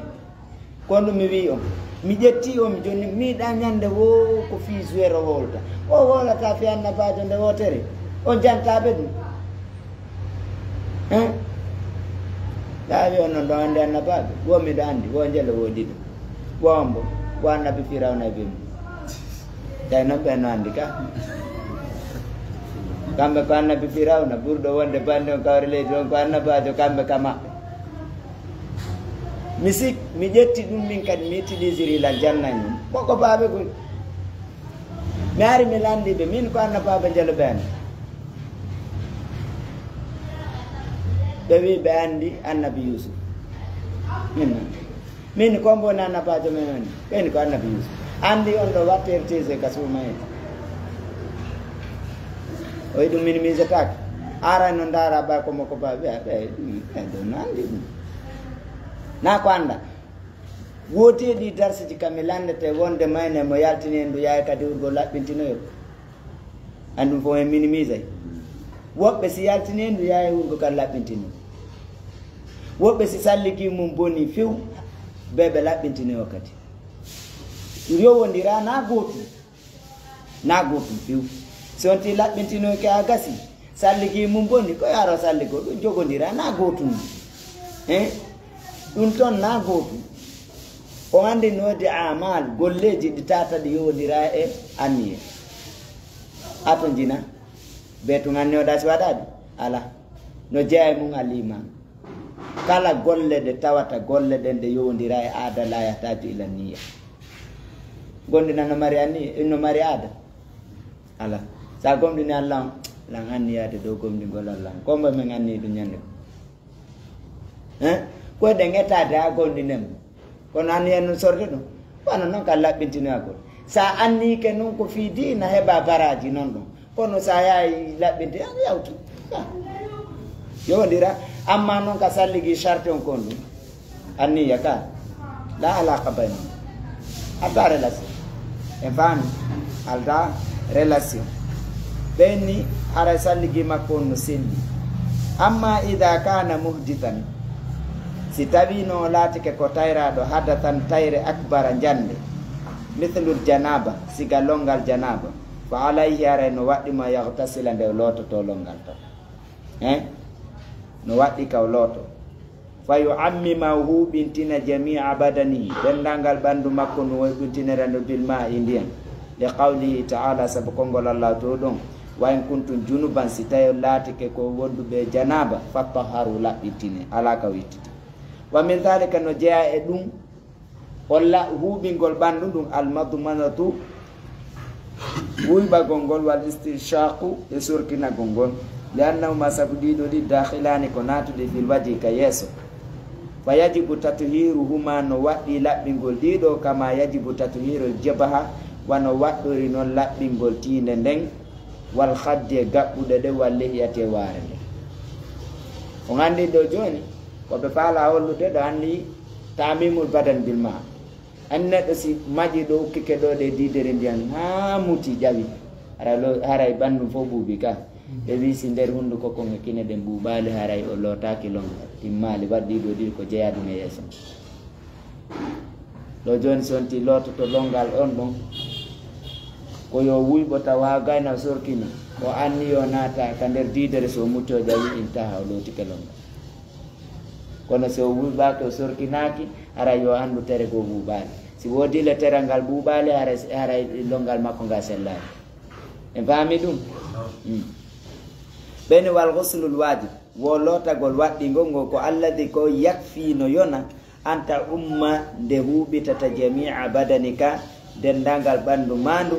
kono ɗum mi wi on mi ƴetti on joni miiɗa ñande wo ko fii joueur o wolta o wolata fi annabajo nde wotere on jantaɓe ɗum ɗawi on noon ɗo andi annabaɓe wo miɗo andi wo jele woodi ɗum wombo wo annabi firawna be mum tawi noon ɓe no andi ka kamɓe ko annabi firawna ɓurɗo wonde bande on kawre leydi on ko annabajo kamɓe ka maɓɓe mi sik mi ƴetti ɗum min kadi mi utilisiri la jannañ mum ɓokko baaɓe koy mi ari mi landiɓe min ko annabaɓe jelo ɓe andi ɓe wi ɓe andi annabi Yusuf min ko mboni annabajo men oni ɓeni ko annabi Yusuf andi on ɗo wattertise ka sumayede o yi ɗum minimisatake arano ndara ɓa komo ko ba ɓe ɗo no andi ɗum na ko anda woteɗi darsiji kam mi landete wonde mayne mo yaltini en ndu yahay kadi urgo laɓɓintinoyo an ɗum fof en minimise woɓɓe si yaltini en ndu yahay urgo kadi laɓɓintino woɓɓe si salligi mum boni few ɓeɓe laɓɓintinoyo kadi yowodira na gotum few si on ti laɓɓintinoyo ke a gasi salligi mum boni ko yaro salligo ɗum jogodira na gotum ɗum toon na gotum o andi noode amal golleji ɗi tata ɗi yowodira e anniye ato jina be to gannoɗa si waɗaɗi ala no jeeya mum aliman kala golle ɗe tawata golle ɗen ɗe yowodira e aada layataju ila niya gondina no mari anniye no mari aada ala sa gomɗini allah lan anniyade dow gomɗigol allah kombo men anni ɗum ñande ko koyɗe ŋettade ha gonɗinemo kono anni en sorde ɗum wano noon ka laɓɓintinoya gol sa anni ke noon ko fi dina heɓa baraji noon ɗum kono sa yahi laɓɓinte yawtu yowodira amma noon ka salligi charte on kon ɗum anniya ka la alaqa bayno alta relation en faami alta relation ɓenni ara salligi makko on no selli amma ida kana muhdithan si tawi no laatike ko tayraɗo hadathan tayre akbara jande mithlul janaba siga longal janaba fa alayhi ara no waɗɗima yahtasila nde loototo longal to no waɗɗi kaw looto fa yuammima huɓintina jamia badanihi dendangal ɓandu makko no woyɓintinirano bilma e ndiyan li qawlihi taala saabu konngol allah to ɗon wa in kuntum junuban si tawi laatike ko wonduɓe janaba fattaharu laɓɓintine ala ka wittita wa min dhalika no jeeya e ɗum olla huuɓingol ɓandu ɗum almadmanatu wuyɓagol ngol wal istinshaqu e sorkinagol ngol li annahuma saabu ɗiɗo ɗi dakhilani ko natude fil waji ka yeeso fa yajibu tatuhiruhuma no waɗɗi laɓɓingol ɗiɗo kama yajibu tatuhirul jabaha wano waɗɗori noon laɓɓingol tinde nden wal haddi e gaɓɓuɗe ɗe walle hiyate waare nde o gandi ɗo joni koɓe faala hollude ɗo anni tamimul badan bil ma an neɗɗo si maƴi ɗo ukkike ɗo ɗe didere ndiyan ha muti ƴawi haray ɓandu fof ɓuuɓi ka ɓe wi si nder hunduko kon e kine ɗen ɓuuɓali haray o lootaki longal timmali waɗɗi ɗo ɗiɗi ko jeeya ɗum e yeeso ɗo joni sonti loototo longal on ɗon ko yo wuyɓo tawa gayna sorkino o anni yo naata ka nder didere so muti o ƴawi intaha o lootike longal kono so wuyɓaki o sorkinaki haray yo andu tere ko ɓuuɓali si woodi le tere ngal ɓuuɓali haray longal makko nga sellani en faami ɗum ɓeni wal ghuslul wajib wo lootagol waɗɗingol ngol ko alladi ko yakfi no yona anta umma nde huɓitata jamia badanika dendangal ɓandu mandu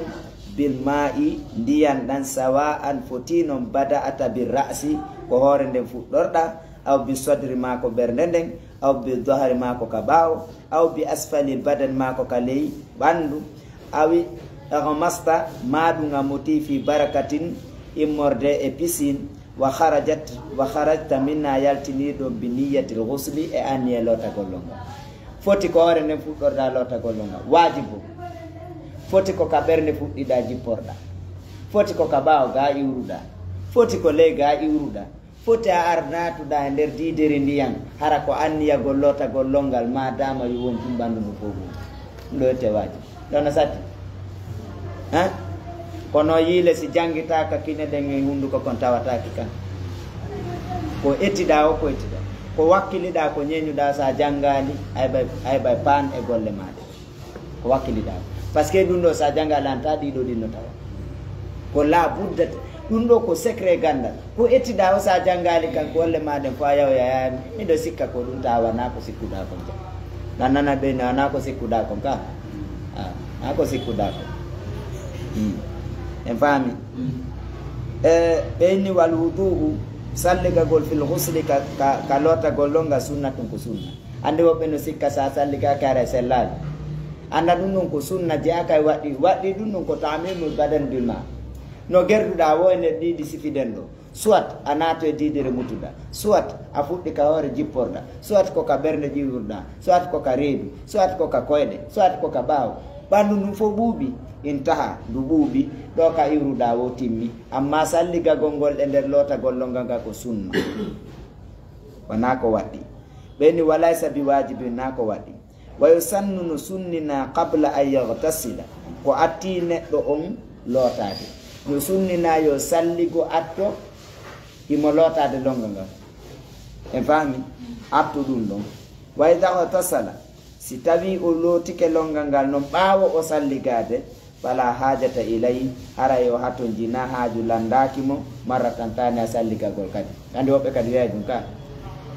bil ma'i ndiyan ɗan sawa an foti noon bada ata bil ra'si ko hoore nden fuɗɗorɗa aw bi sodri mako ɓernde nden aw bi dohari mako ka ɓaawo aw bi asfalil badan mako ka ley ɓandu awi masta maɗuga moti fi barakatin immorde e pisine wa kharajta minna yaltiniɗo bi niyatil ghusli e anniye lootagol longal foti ko hoore nden fuɗɗorɗa lootagol longal wajibu foti ko ka ɓernde fuɗɗiɗa jipporɗa foti ko ka ɓaawo ga iwruɗa foti ko ley ga iwruɗa foti a arnatuɗa e nder didere ndiyan hara ko anniyagol lootagol longal ma dama yo woni ɗum ɓandu ndu fof ɗum ɗo ette waji ɗono satti kono yiile si janngitaka kine ɗen e hunduko kon tawataki kan ko ettiɗa o ko ettiɗa ko wakkiliɗa ko ñeñuɗa sa janngani ayɓay pan e golle maɗe ko wakkiliɗa par ce que ɗum ɗo sa janngali anta ɗiɗo ɗinno tawa ko la buddata ɗum ɗo ko secret gandal ko ettiɗa o sa janngali kan golle maɗen fo a yawoyayami miɗo sikka ko ɗum tawa na ko sikkuɗa kon jam nan nana ɓeyni wona ko sikkuɗa kon ka na ko sikkuɗa kon en faami ɓeyni wal wudu'u salligagol fil husli ka lootagol longa sunna tum ko sunna ande woɓɓe no sikka sa salliga kare sellali anda ɗum ɗum ko sunna jeeyaka waɗɗi ɗum ɗum ko tamimul badan bil ma no gerduɗa wo ene ɗiɗi sifiden ɗo soit a naato e didere mutuɗa soit a fuɗɗi ka hoore jipporɗa soit koka ɓernde ƴiwrɗa soit koka reedu soit koka koyɗe soit koka ɓaawo ɓanndu ndum fof ɓuuɓi intaha ndu ɓuuɓi ɗo ka iwruɗa wo timmi amma salligagol ngol e nder lootagol longal ngal ko sunna wona ko waɗɗi ɓeni walaysa bi wajibi na ko waɗɗi wa yusannu no sunnina qabla an yagtasila ko atti neɗɗo on lootade no sunnina yo salligo atto imo lootade longal ngal en faami attu ɗum ɗon wa ida tasala si tawi o lootike longal ngal non ɓaawo o salligade fala hajata ilayi hara yo hatton jina haaju landaki mo marra tantani a salligagol kadi andi woɓɓe kadi wiya ɗum ka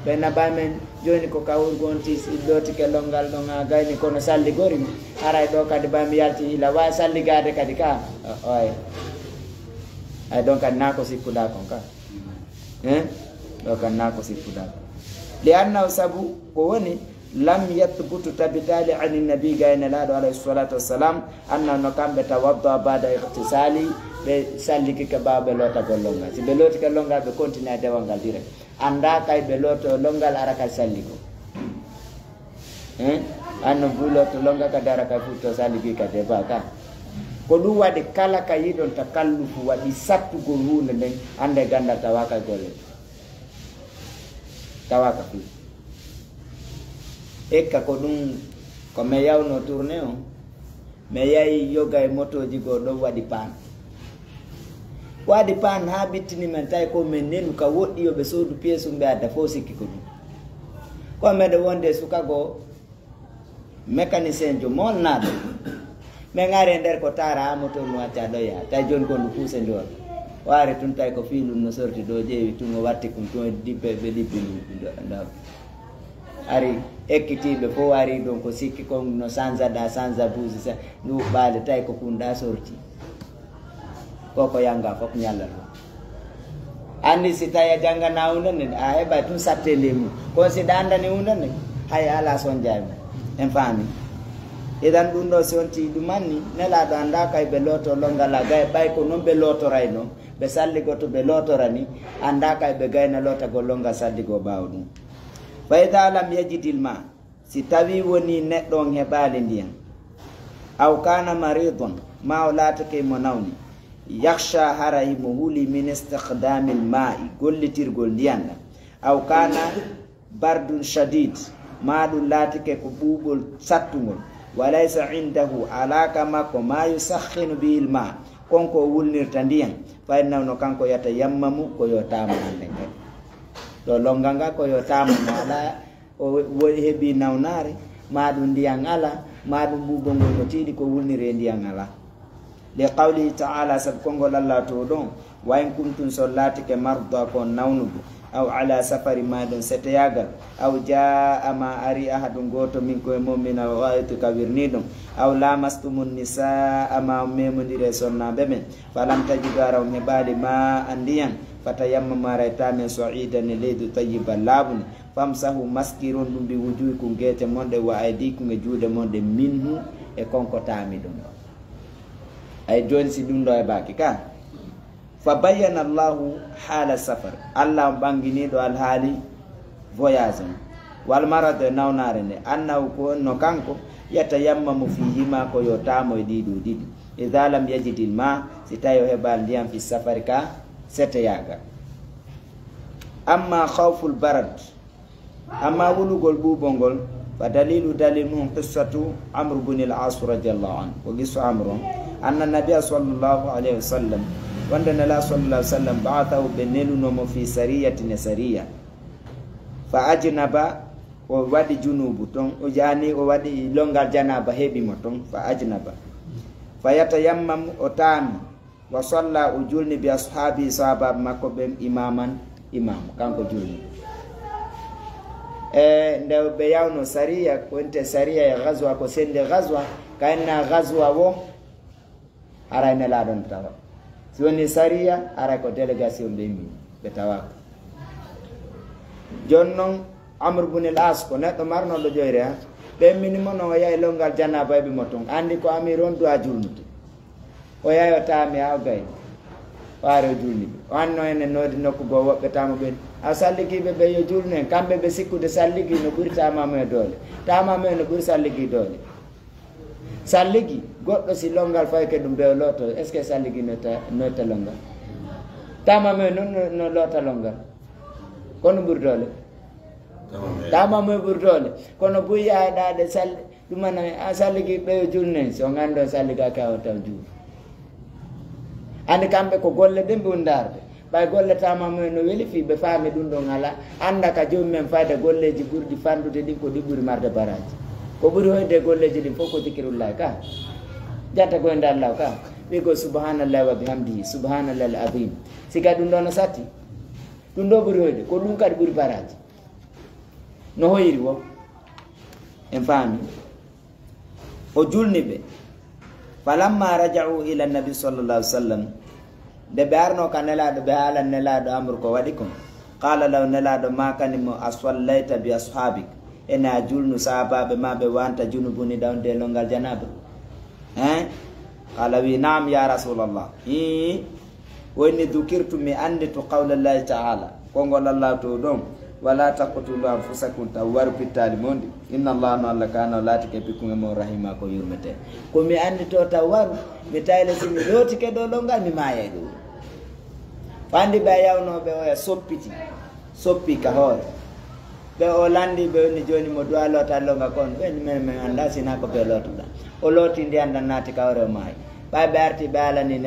ɓe nabamen joni ko kawurgonti lootike longal ɗon a gayni kono salligorimi haray ɗo kadi bami yalti hila wawi salligade kadi ka oy ay ɗon kadi na ko sikkuɗa kon ka ɗo kadi na ko sikkuɗa kon li annahu saabu ko woni lam yathbutu tabitali ani nabi gayna lado alayhi salatu wassalam anna no kambe tawadda ba'da ightisali be salliki ka babe lota gollonga si be loti ka longa be continue de wangal dire anda kay be loto longal araka salliko anno bulo to longa ka daraka futo salliki ka de baka ko du wadi kala ka yidon takallufu wadi sattu go hunde nden ande ganda tawaka golle tawaka fi eka ko dum ko me yawno tourné o me yayi yoga e motoji go do wadi pan ha bitini men tay ko men nenu ka woddi yo be sodu pièce mbe adda fo sikki ko dum ko me de wonde suka go mécanicien jo mon nado me ngare nder ko tara moto no acca do ya tay jon ko no pousse ndor ware tun tay ko filu no sorti do jeewi tungo watti kum to dibbe be dibbe ndaw ari ekkitibe fo wari don ko sikki ko no sanza buzi sa du baade tay ko kunda sorti koko yanga fok nyalla andi sitaya janga na undan a heba tun sattende mu ko si danda ni undan hay ala son jayma en fami idan dum do sonti dumanni nela do anda kay be loto longala gay bay ko non be loto rayno be salli goto be loto rani anda kay be gayna lota go longa salli go bawdum fa idha lam yajidil ma si tawi woni neddo hebali ndiyan aw kana maridun ma lata kay mo nawni yakhsha harahi muhuli min istikhdamil ma'i gollitirgol ndiyan aw kana bardun shadid ma dum lata kay ko bubol sattugol walaysa indahu alaka makko ma yusakhinu bil ma konko wulnirta ndiyan fay nawno kanko yata yammamu ko yo tama hande kay do longanga ko yo tama mala o hebi nawnare ma dum ndiyan ala ma dum bubongol ko tidi ko wulnire ndiyan ala li qawli ta'ala sab kongol Allah to don wa in kuntum sallati ke marda ko nawnugo aw ala safari madon setayagal aw jaa ma ari ahadun goto min ko mu'mina wa aytu kawirnidum aw lamastumun nisaa ma memundire sonna bemen falam tajigara me bali ma andiyan fatayamma marayta min su'idan lidu tayyiban labun famsahu maskirun dum bi wujuhikum gete monde wa aydikum e juude monde minhu e konko tamidum ay jonsi dum do e baki ka fabayyana Allahu hala safar Allah bangini do al hali voyage wal marad nawnare ne annahu ko no kanko yatayammamu fihi ma ko yotamo didu didi idha lam yajidil ma sitayo hebal diam fi safar ka sete yaga amma khawful barad amma wulugol bubongol fa dalil mun qissatu amr ibn al-as radiyallahu anhu wa qisu amr anna nabiy sallallahu alaihi wasallam wanda nala sallallahu alaihi wasallam ba'athahu benelu no fi sariyatin sariya fa ajnaba o wadi junubu ton o jani o wadi longal janaba hebi mo ton fa ajnaba fa yatayammam o tami wa salla o julni bi ashabi sahaba makko be imam kanko julni nde be yawno sariya ko ente sariya ya ghazwa ko sende ghazwa kayna ghazwa wo arayna la don tawa woni sariya ara ko délégation be mi be tawaka jonnon amr ibn al-as ko neddo marno do joyre ha be minimo no yaay longal janaba be moton andi ko amiron do ajulnude o yaayo taami ha gay faare julni wanno ene nodi nokku go wobbe tama ben a salligi be yo julne kambe be sikkude salligi no buri tama me dole tama me no buri salligi dole salligi goddo si longal fay ke dum be loto est ce que salligi nota longal tama me no lota longal kono bur dole tama me bur dole kono bu ya dade sall dum man a salligi be julne so ngando salliga ka o taw jur ande kambe ko golle dembe undarde bay golle tama me no weli fi be faami dum do ngala anda ka jom men fayda golleji burdi fandude din ko di buri marde baraji ko buri hoyde golleji din foko zikrullah ka jata ko ndar law ka be go subhanallahi wa bihamdihi subhanallahi alazim siga dum do no satti dum do buri hoyde ko dum kadi buri baraji no hoyri wo en faami o julni be falamma raja'u ila nabi sallallahu alaihi wasallam de barno kanela de ala nela do amur ko wadi ko qala law nela do ma kanimo aswallaita bi ashabik ena julnu sahabaɓe maɓe wanta junubuni ɗawde longal janaba qala wi nam ya rasulallah woni dukirtu mi andi to qawlallahi taala kongol allah to ɗon wala taqtulu anfusakum taw waru pittali mondi inna allah no allah kana laatike bikkume mo rahima ko yurmete ko mi andi to taw waru mi tayle simi lootike ɗo longal mi mayay ɗo fandi ɓe yawnoɓe oya soppi ka hoore ɓe o landi ɓe woni joni mo duwa loota longa kon ɓeni men anda sina ko ɓe lootuɗa o looti ndiyan ɗan naati ka hoore o maayi ɓay ɓe arti ɓe alani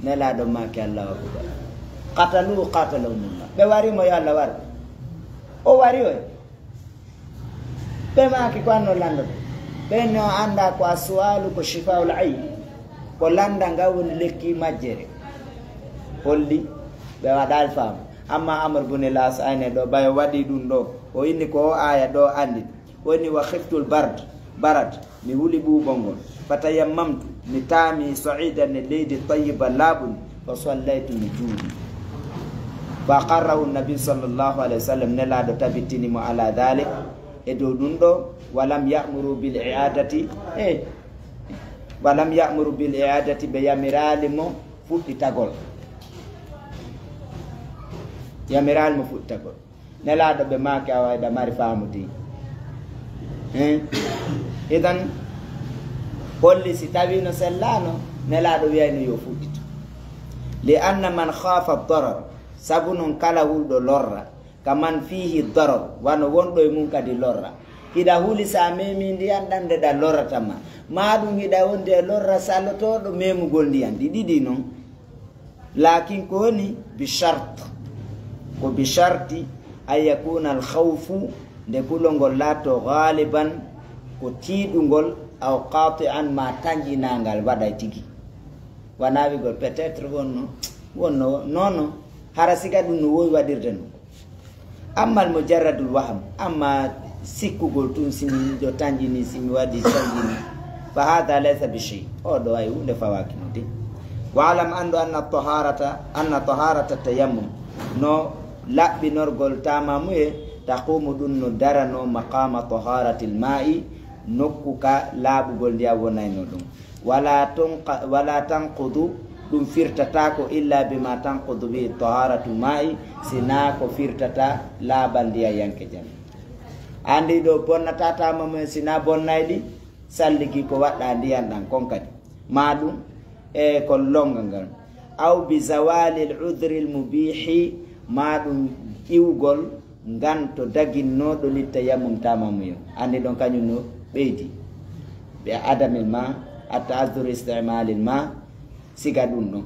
nelaɗo maki allah akbar qatalahumullah ɓe warimo yo allah warɓe o wari oy ɓe maki ko anno landoɓe ɓe no anda ko a suwalu ko shifaul ayi ko landa nga woni lekki majjere holli ɓe waɗal faamu amma amar bune las ayne ɗo ɓayo waɗi ɗum ɗo o inni ko o aya ɗo andi woni wa khiftul barat mi huuli ɓuuɓol ngol fatayammamtu mi taami saidan e leydi tayiba laaɓuni fa sallaytu mi juuɗi fa qarrahu nabi sallllahu alayhi wa sallam nelaɗo tabittinimo ala dhalik e dow ɗum ɗo walam yamuru bil iadati ɓe yamiralimo fuɗɗitagol nelaɗo ɓe maake a wayɗa mari faamude idan holli si tawi no sellano nelaɗo wiyayno yo fuɗɗito li anna man khafa darar sabu non kala wulɗo lorra kaman fihi darar wano wonɗo e mum kadi lorra hiɗa huuli sa memi ndiyan ɗan nde ɗa lorratama maɗum hiɗa wonde e lorra sallotoɗo memugol ndiyan ɗi ɗiɗi noon lakin ko woni bi sharti an yakuna al khawfu nde kulolngol laatto galiban ko tiiɗugol aw qati'an ma tañƴinangal waɗay tigi wana wigol peut être wonno nono hara siga ɗum no wowi waɗirde no amma al mujarradul waham amma sikkugol tun simi jo tañƴini simi waɗi tañƴini fa hada laysa bi shay o ɗo ay hunde fawakino de wa alam andu anna taharata tayammum no laɓɓinorgol tamamuye taqumu ɗum no darano maqama taharatil ma'i nokku ka laaɓugol ndiyam wonayno ɗum wala tanqudu ɗum firtata ko illa bima tanqudu bi taharatu ma'i sina ko firtata laaɓal ndiya yanke jam andi ɗo bonnata tamamuye sina bonnayɗi salligi ko waɗɗa ndiyan ɗan kon kadi maɗum e ko longa ngal aw bi zawali l udri l mubihi maɗum iwgol ngan to daginnoɗo litta yammum tamamuyo andi ɗon kañum no ɓeydi ɓe adamel ma attaadur istimalil ma siga ɗum ɗon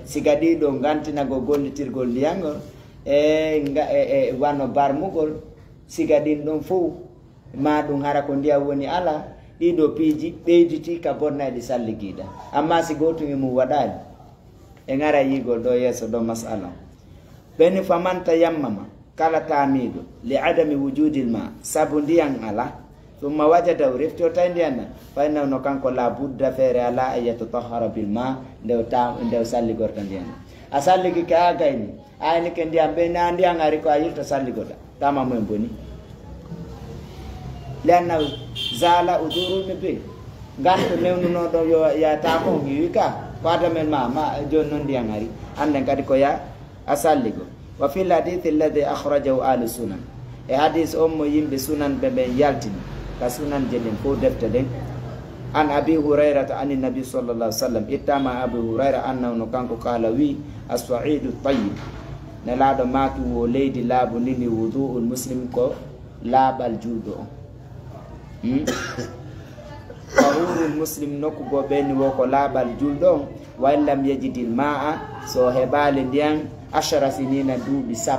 siga ɗiɗo gantinago gollitirgol ndiyangol e wano barmugol siga ɗin ɗon fof ma ɗum hara ko ndiyam woni ala ɗiɗo piiji ɓeyditi ka bonnayɗi salligiɗa amma si gotumi mum waɗani e gara yigol ɗo yeeso ɗo masala ɓeni famanta yammama kala tamiɗo li adami wujudil ma sabu ndiyan ala thumma wajadahu refti o tawi ndiyan na faynaw no kanko la budda feere ala e yatatahara bil ma ndew salligorta ndiyan a salligi ke a gayni ayni ke ndiyam ɓe na ndiyan ari ko a yirta salligoɗa tama mumen boni lianna zala udurumi be ganto newnunoɗo yo yatako yiwi ka wadamen ma joni noon ndiyan ari anden kadi ko ya a salligo wa fil hadith alladhi akhrajahu ahlu sunan e hadith on mo yimɓe sunan ɓe ɓen yaltini ka sunan je ɗen fof defte ɗen an abi hurairata ani nabi sallallah alih w sallam ittama abi hurayra annahu no kanko kala wi as-sa'idu tayyib nelaɗo maki wo leydi laabu ndini wudu'ul muslim ko laaɓal julɗo on tahurul muslim nokku go ɓeni wo ko laaɓal julɗo on wa in lam yajidil ma'a so heɓali ndiyan 10 sinina duuɓi 10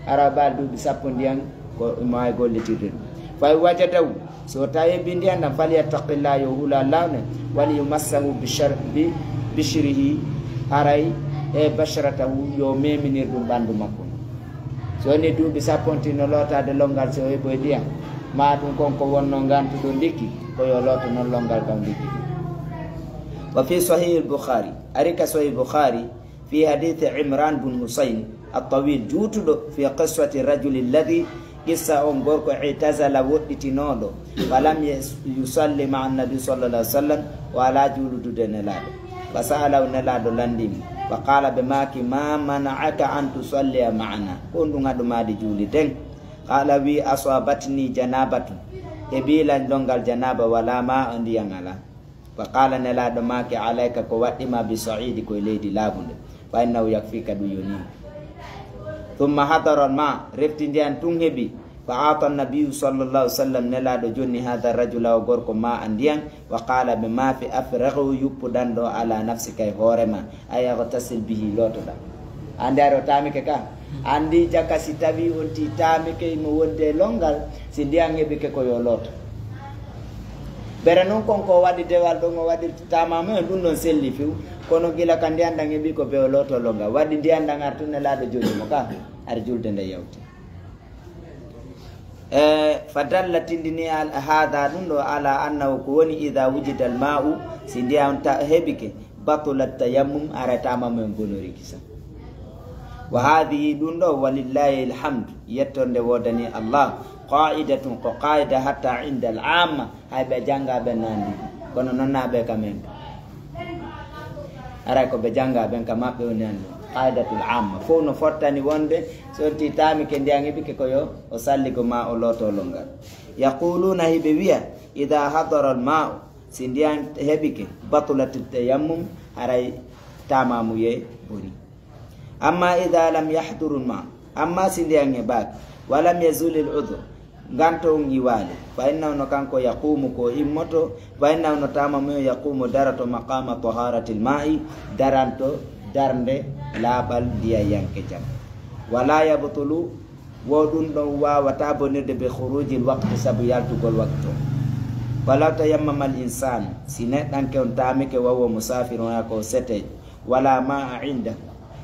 arabal duuɓi 10 ndiyan ko ma gollitirde ɗum fay wajadahu so tawi bi ndiyan ɗam falyattaqillah yo huula lawne wali yumassahu bi bishrihi haray e basharatahu yo meminir ɗum ɓandu makko so woni duuɓi 10 no lootade longal so heɓoye ndiyam ma ɗum konko wonno gantuɗo ndikki ko yo looto noon longal kam ndikki wa fi sahih al-bukhari arika sahih bukhari fi hadith imran bin husayn at-tawil jutuɗo fi qissati rajuli alladhi qissa on gorko i'tazala woɗɗitinoɗo falam yusalli ma annabi sallallahu alaihi wasallam wala juludude nelaɗo fa sa'alahu nelaɗo landimo fa qala ɓe maki ma mana'aka an tusalliya ma'ana ko ɗum haɗumadi juliden qala wi asabatni janabatu e bilan dongal janaba wala ma o ndiyan ala fa qala nelaɗo maki alayka ko waɗɗima bi sa'idi koye leydi laabunde fa innahu yakfika ɗum yoni thumma hadara ma refti ndiyan tun heeɓi fa ata nabiyu sallallahu alaihi wasallam nelaɗo jonni hada rajula o gorko ma andiyan wa qala ɓe maafi afrahu yuppuɗan ɗo ala nafsi kay hoorema ayagtasil bihi lotoɗa andi aɗo tamike ka andi jaka si tawi on ti tamike mo wonde longal si ndiyan heeɓi ke ko yo looto bere noon konko waɗi dewal ɗon o waɗi tamama en ɗum ɗon selli few kono gila ka ndiyan ɗan heeɓi ko be o looto longal waɗi ndiyan ɗan artu nelaɗo joni mo ka aɗa julde nde yewte fadalla tindini hada ɗum ɗo ala annahu ko woni ida wujida al ma'u si ndiyam heɓike batulat tayammum aratama men bonori kisa wa hadihi ɗum ɗo walillahi alhamdu yettonde wodani Allah qa'idatun ko qaida hatta inda al amma hayɓe jangaɓe nandi kono nonnaɓe kamen aray ko ɓe jangaɓen ka maɓɓe o nandi qaidatul amma fof no fottani wonde so ti tami ke ndiyan heɓike koyo o salligo ma o loto longal yaquluna hiɓe wiya ida hadara al ma'u si ndiyan heɓike batulat tayammum haray tamamuye boni amma ida lam yahduru ma amma si ndiyan heɓaki walam yazul al udhr ganto on yiwali fa innahu no kanko yaqumu ko immoto fa innahu no tamamuye yaqumu darato maqama taharati al ma'i daranto darnde laaɓal ndiya yanke jam wala yabtulu wo ɗum ɗon wawata bonirde be khurujil waqti sabu yaltugol waktu wala tayammama al insan si neɗɗanke on tamike wawo musafir on ko seteje wala ma a inda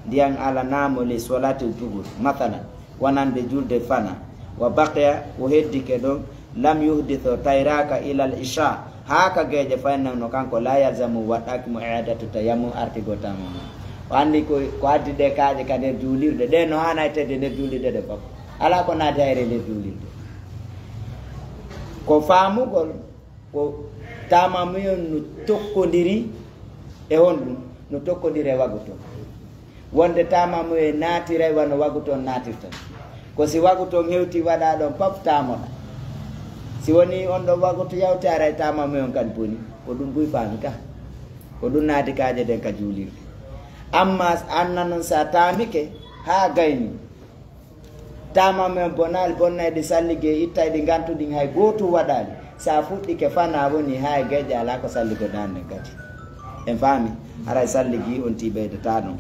ndiyan ala namo li solati duhur mathalan wonande julde fana wa baqiya ko heddike ɗon lam yuhditho tayraka ila al isha haka geeje fayna no kanko la yalzamu waɗɗaki mo i'adatu tayammum artigo tamama andi ko addi de kaaje ka nder juulirde ɗe no hana tedde nder juulirde ɗe fof ala ko naati hayre nder juulirde ko faamugol ko tamamuyon no tokkodiri e honɗum no tokkodiri e waguton wonde tamamuye naatira wano waguton naatirta ko si waguton hewti waɗa ɗon fof tamoɗa si woni on ɗon waguto yawti ara e tamamuyon kadi boni ko ɗum ɓuy faami ka ko ɗum naati kaaje ɗen ka juulirde amma anna noon sa tamike ha gayni tamamen bonal bonnayɗi sallige ittayɗi gantuɗin hay goto waɗali sa fuɗɗike fana woni ha gueƴe ala ko salligo dande kadi en faami haray salligi on tiɓeydata ɗum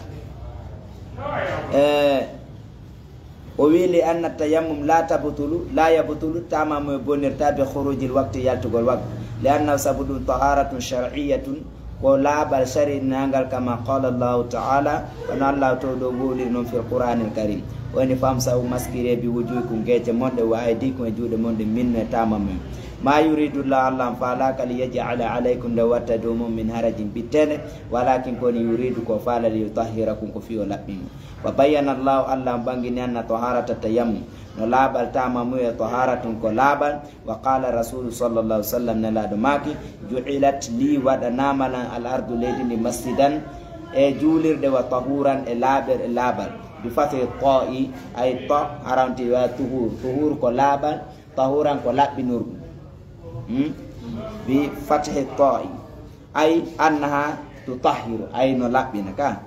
o wili anna tayammum la yabtulu tamamu bonirta be khurujil waqti yaltugol waktu li annahu sabu ɗum taharatun shar'iyatun ko laaɓal sari nangal kama qala allahu taala kono allah to ɗo wolir noon fi qur'anil karim woni famsa u maskire bi wujuhikum geeje monɗe wa aydikum e juuɗe monɗe minne tamamen ma yuridullah allah falaka li yaj'ala alaykum nde watta dow mum min harajin bittene walakin koni yuridu ko faala li yutahhirakum ko fiyo laɓɓimo wa bayyana allahu allah bangini anna taharata tayammum no laaɓal tamamu e taharatun ko laaɓal wa qala rasulu sallallahu alaihi wasallam nelaɗo maki ju'ilat li waɗanamalan al ardu leydi ndi masjidan e juulirɗe wa tahuran e laaɓal bi fathi ta'i ay ta haranti wa tuhur ko laaɓal tahuran ko laɓɓinurɗum bi fathi ta'i ay annaha tutahhiru ay no laɓɓina ka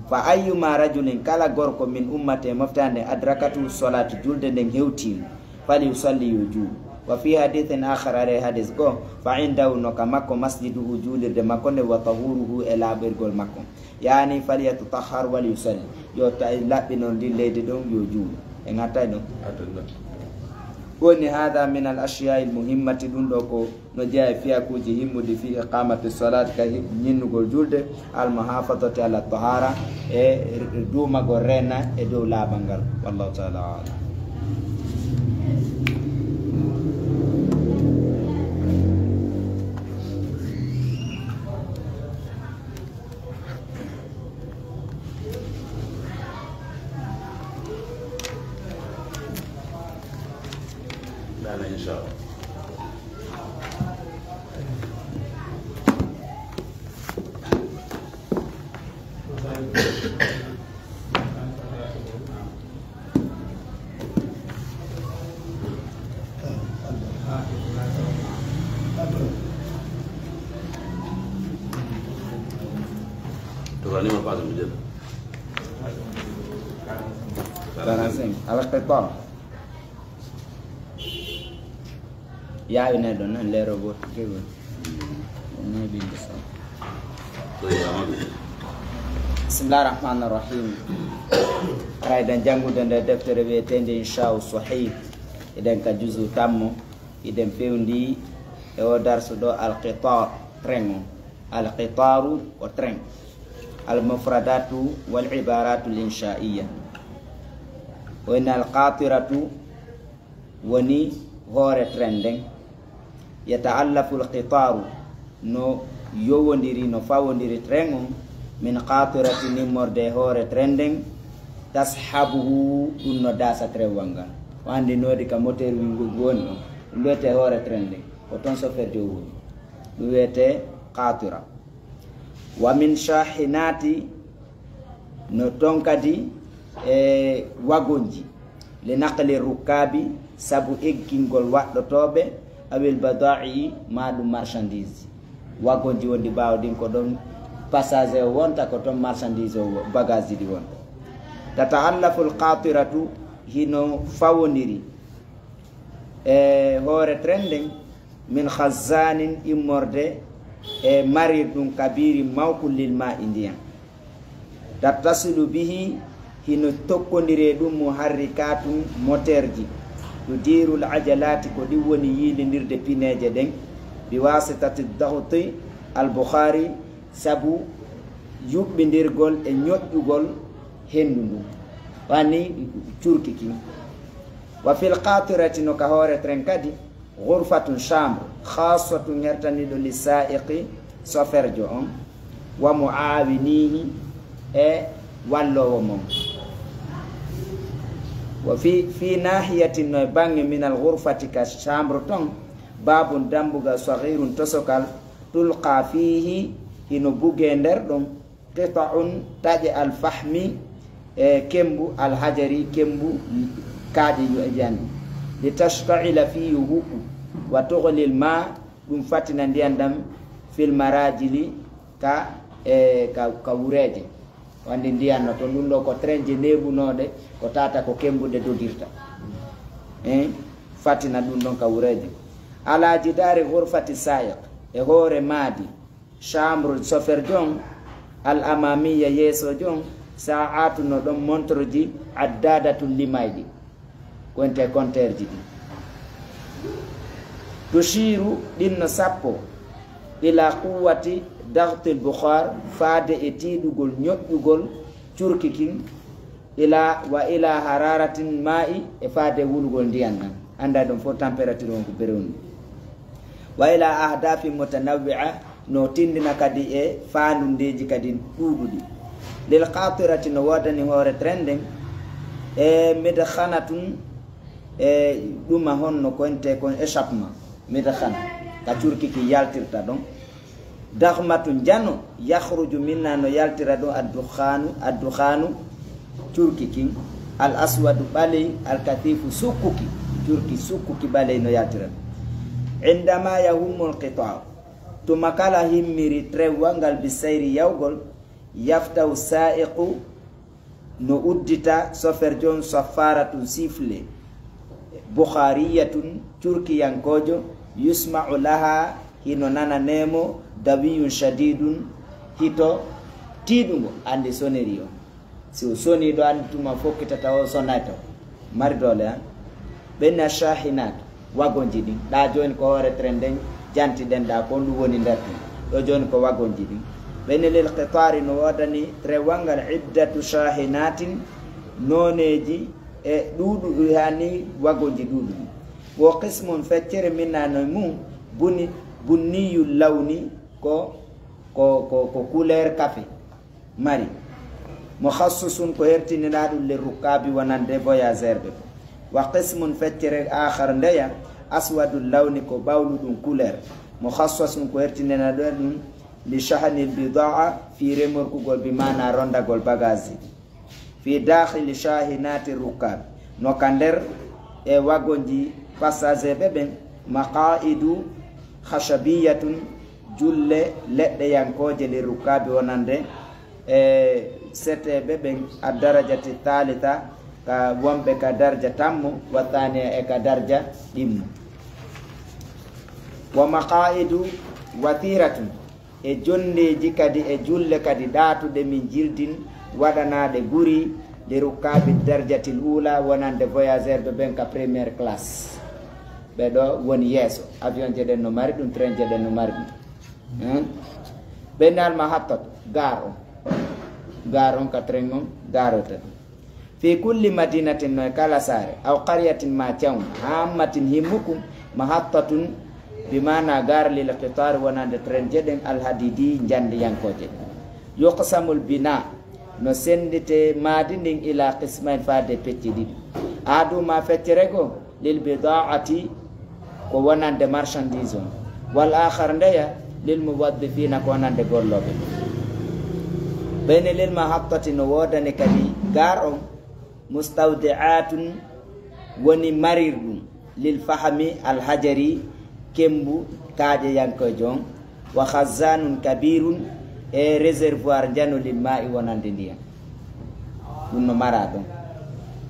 fa ayyuma rajulin kala gorko min ummate moftande adrakatu salatu julde nden hewtima fali yusalli yuju wa fi hadithin akhar are hadis go fa indahu no ka makko masjiduhu julirde makko nde wa tahuruhu e laaɓirgol makko yani fali yatutahhar wal yusalli yo tawi laɓɓino ndi leydi ɗon yo juulo e gattay ɗon woni hada min al ashiya il muhimmati ɗum ɗo ko no jeeya fiyakuji himmude fi iqamati salat ka ñinnugol julde al muhafadati ala tahara e duumagol rena e dow laaɓal ngal wallahu taala alam. أنا إن شاء الله. تغني بعض المجد. القطار يا ينادون أن لا روبوت كيف نبي بسم الله الرحمن الرحيم. رايدان جانغو دان دفتر بيتند إن شاء الله صحيح إذا كجزء تامو إذا فيوندي أو درس دو القطار ترينو القطار وترين المفردات والعبارات الإنشائية. وإن القاطرة وني هور ترندين يتألف القطار نو يونديري نو فاونديري ترينو من قاطرة نمر دي هور ترندين تسحبه إنو داسا تريوانغا وعندي نودي كموتير وينغوغونو لوتي هور ترندين وطن سفر جوهو لوتي قاطرة. ومن شاحنات نو تونكدي wagonji le naqli rukabi sabu eggingol waddotobe awil bada'i madu marchandise wagonji wondi bawdin ko don passager wonta ko ton marchandise o bagage di wonta. tata'allafu alqatiratu hino fawondiri hore trending min khazanin immorde maridun kabiri mawkul lil ma indian tattasilu bihi hino tokkondire dum muharrikatun moterji tudirul ajalati ko di woni yilindirde pineje den bi wasitati daghti al bukhari sabu yubbindirgol e ñoddugol henndu wani turki ki. wa fil qatirati no ka hore tren kadi ghurfatun chambre khassatun yartani do lisaiqi soferjo on wa muawinihi e wallowo mom. وفي ناحية بان من الغرفة كشامبر تون باب دمبغا صغير تسوكال تلقى فيه إنو بوغندر دون قطع تاج الفحم كمبو الحجري كمبو كادي يجاني لتشتعل فيه هوكو وتغلي الماء دون فاتنا دياندم في المراجل كوريجي wande ndiyanno to lundo ko trenje nebunode ko tata ko kembude dodirta fatina dum don ka wureje ala jidari ghurfati sayiq e hore madi chambre sofer jon al amamiya yeso jon sa'atu no don montroji addadatu limaydi konte konterji di tushiru dinno sappo ila quwwati daghti al-bukhar faade etidugol ñoddugol curkikin ila hararatin ma'i e faade wulugol ndiyan nan anda dum fo temperature on ko berondi wa ila ahdafi mutanawwi'a no tindina kadi e faandu ndeji kadi dududi lil qatirati no wadani hore trending e midkhanatun e duma honno konte kon échappement midkhana ka curkiki yaltirta don dakhmatun jano yakhruju minna no yaltira do ad-dukhanu turki al aswadu bali al katifu sukuki turki sukuki bali no yaltira indama yahumul qita' tumakala himmiri trewangal bisayri yawgol yaftau sa'iqu no uddita sofer jon safaratun sifle bukhariyatun turkiyankojo yusma'u laha hino nana nemo dawiyun shadidun hito tidungo andi sonerio si soni do andi tuma fokita taw sonato mari dole benna shahinat wagonji din da joni ko hore trenden janti den da ko ndu woni ndati do joni ko wagonji din benna lil qitari no wadani tre wangal iddatu shahinatin noneji e dudu yani wagonji dudu wo qismun feccere minna no mum buniyul lawni ko couleur café mari mukhassasun ko hertininaɗum le rukabi wonande voyageur ɓe wa qismun feccere akhar ndeya aswadul lawni ko bawlu ɗum couleur mukhassasun ko hertinena ɗum li shahnil bidaa fi remorkugol bi mana rondagol bagage fi dakhili shahinati rukab no ka nder e wagonji passager ɓe ɓen maqaidu khashabiyatun julle leɗɗe yankoje li rukabi wonande e seteɓe ɓen a darajati thalitha ka wonɓe ka darja tammo wa thania e ka darja ɗimmo wa maqaidu wathiratun e jondeji kadi e julle kadi ɗatuɗe min jildin waɗanaɗe guri li rukabi darjatil ula wonande voyageur ɓe ɓen ka premiére classe ɓeɗo woni yeeso avion jeɗen no mari ɗum train jeɗen no mari ɗum ɓennalma hattoto gar on ka train on garota ɗum fi kulli madinatin no e kala sare aw qaryatin ma cawn hammatin himmukum ma hattatun bimana gar lil qitar wonande train jeɗen alhadidi jandiyankoje yuqsamul bina no sendite maadi ndin ila qismain fade pecci ɗiɗi aduma feccere go lil bidaati ko wonande marchandise on wal akhar ndeya lil muwaddifina ko wonande golloɓe ɓeyne lil mahattati no wodani kadi gar on mustawdi'atun woni marir ɗum lil fahmi alhajari kembu kaaƴe yankojo on wa khazanun kabirun e réservoir jano lil ma'i wonande ndiyam ɗum no mara ɗon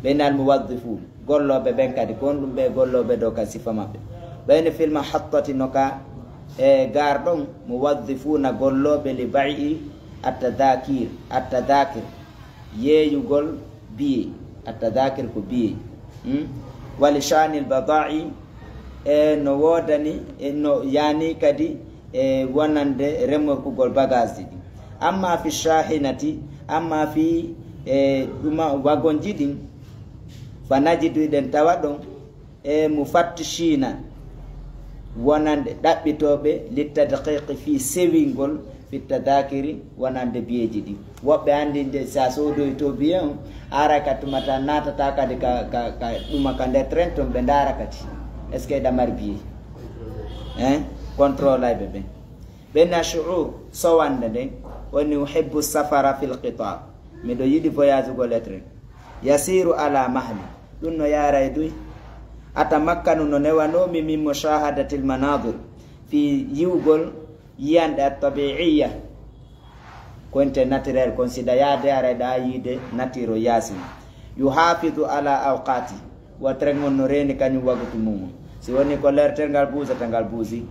ɓeyne al muwaddifun golloɓe ɓen kadi kon ɗum ɓe golloɓe dow ka sifa maɓɓe ɓeyne filma hattati no ka e gar ɗon muwaddifuna golloɓe li bai'i attadakir yeeyugol biye attadakir ko biye wali shanil bada'i e no wodani no yani kadi e wonande remorkugol bagage ɗi amma fi shahinati amma fi ɗuma wagonji ɗin fa najidu ɗen tawa ɗon e mufattishina wonande ɗaɓɓitoɓe littadqiqi fi sewingol fi tadakiri wonande biyeji ɗi woɓɓe andi nde sa sodoy to biye on ara ka tumata natata kadi ka ɗuma ka nder train ton ɓe dara kadi est ce que ɗamar biye contrôle ayɓe ɓen ɓenna shuur sowande nden woni uhibbu safara fil qitar miɗo yiɗi voyage gol e train yasiru ala mahli ɗum no yaray duy atamakkanu no newanomi min mushahadatil manadir fi yiwgol yiyande attabiiya konte naturel kon sida yaade arayɗa yiide nature o yasin yuhafidu ala awqati wa train on no reni kañum wagutu mum si woni ko lertel ngal buusata ngal buusi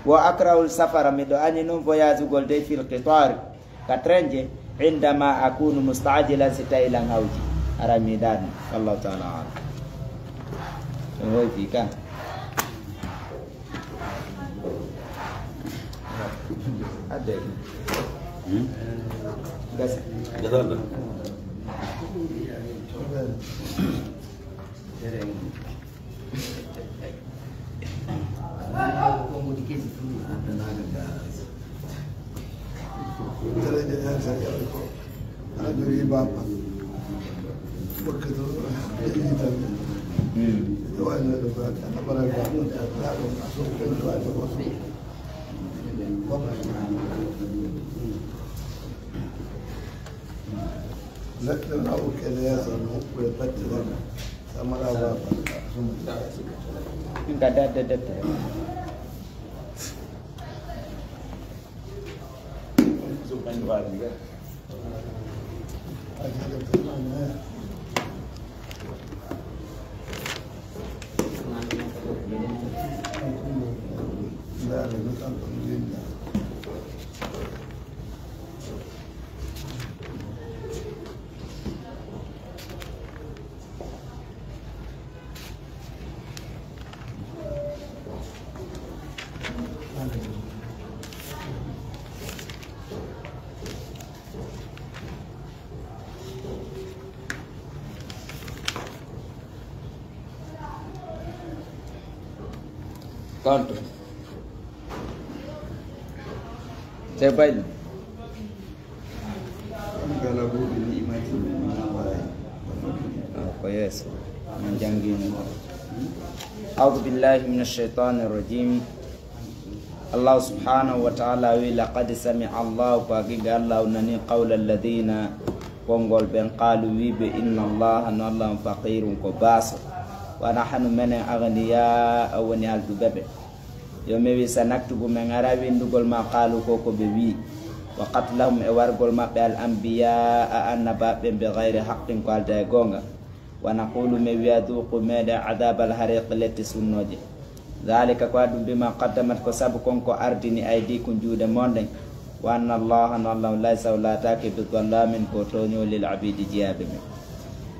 wa akrahul safara miɗo añi noon voyage ugol de fil qitar ka train je indama akunu mustaajilan si tawi lan hawji ara miɗaɗum wallahu taala alam ɗum hoy fi kan adde gasa جدول لكن أو كذا يصل ويبتل ثم لا واقع nggak ada Conto. Coba ini. Kalau bu ini imajin apa? Apa ya? Menjangging. أعوذ بالله من الشيطان الرجيم. الله سبحانه وتعالى لقد سمع الله باقي الله نني قول الذين قنقل بن قالوا إن الله نالله فقير كباس ونحن من أغنياء ونال دبابة يومي سنكتب من عربي نقول ما قالوا كوكو بوي وقتلهم أورقل ما بالأنبياء النبأ بغير حق قال دايقونغا ونقول مي ذوقوا ماذا عذاب الحريق التي سنوجي ذلك قادم بما قدمت كسبكم كأردني أيديكم جود موندن وأن الله ليس ولا تاكي بظلام كوتونيو للعبيد جيابهم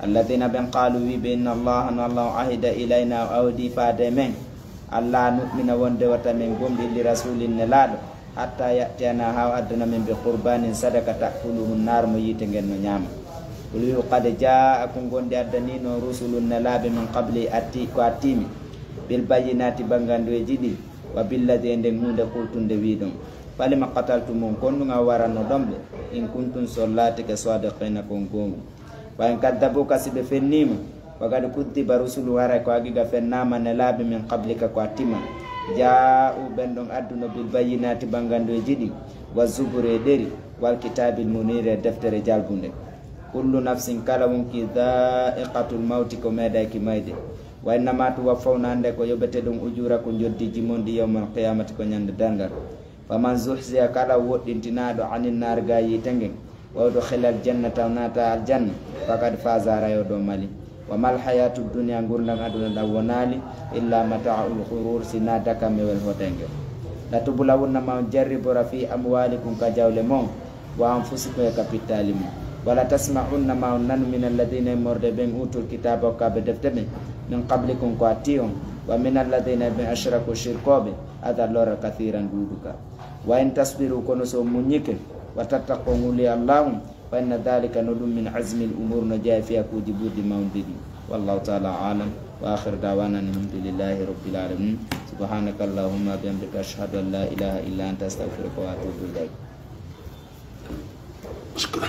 الذين بن قالوا بأن الله عهد إلينا أودي فادمين الله نؤمن وندوة من قمد لرسول نلاد حتى يأتينا هاو أدنا من بقربان صدقة تأكله النار ميتنجن نيام قل قد جاءكم قند أدنين رسل نلاب من قبل أتيمي بالبينات بانغاندو جدي وبالذي عندهم قلتم دويدم فلما قتلتمون كنتم ورانو دمب إن كنتم صلاتك صادقين كنكم وإن كذبوك سبفنيم وقد كذب رسل وراك وأجيك فنام نلاب من قبلك كاتما جاءوا بندون أدنو بالبينات بانغاندو جدي والزبر ديري والكتاب المنير دفتر جالبوندك كل نفس كلام ذائقة الموت كما دايك مايدي وإنما توفون عندك ويبتدون أجوركم جدي جمون دي يوم القيامة كنيان دانغر فمن زحزح كلا ودنتنادو عن النار غاي تنجن ودخل الجنة وناتا الجنة فقد فاز رايو دومالي وما الحياة الدنيا غورنا أدونا داونالي إلا متاع الغرور سنادك ميول هوتنجل لا تبلغون ما جرب في أموالكم كجاولمون وأنفسكم كابيتالمون ولا تسمعون ما من الذين يمردون أوتوا الكتاب وكابدفتم من قبلكم قاتيهم ومن الذين أشركوا شركوا به هذا لور كثيرا دودك وإن تصبروا كنسوا منيك وتتقوا لي اللهم فإن ذلك ندم من عزم الأمور نجاي فيها كوجبود مونددي والله تعالى عالم وآخر دعوانا الحمد لله رب العالمين سبحانك اللهم وبحمدك أشهد أن لا إله إلا أنت أستغفرك وأتوب إليك. شكرا.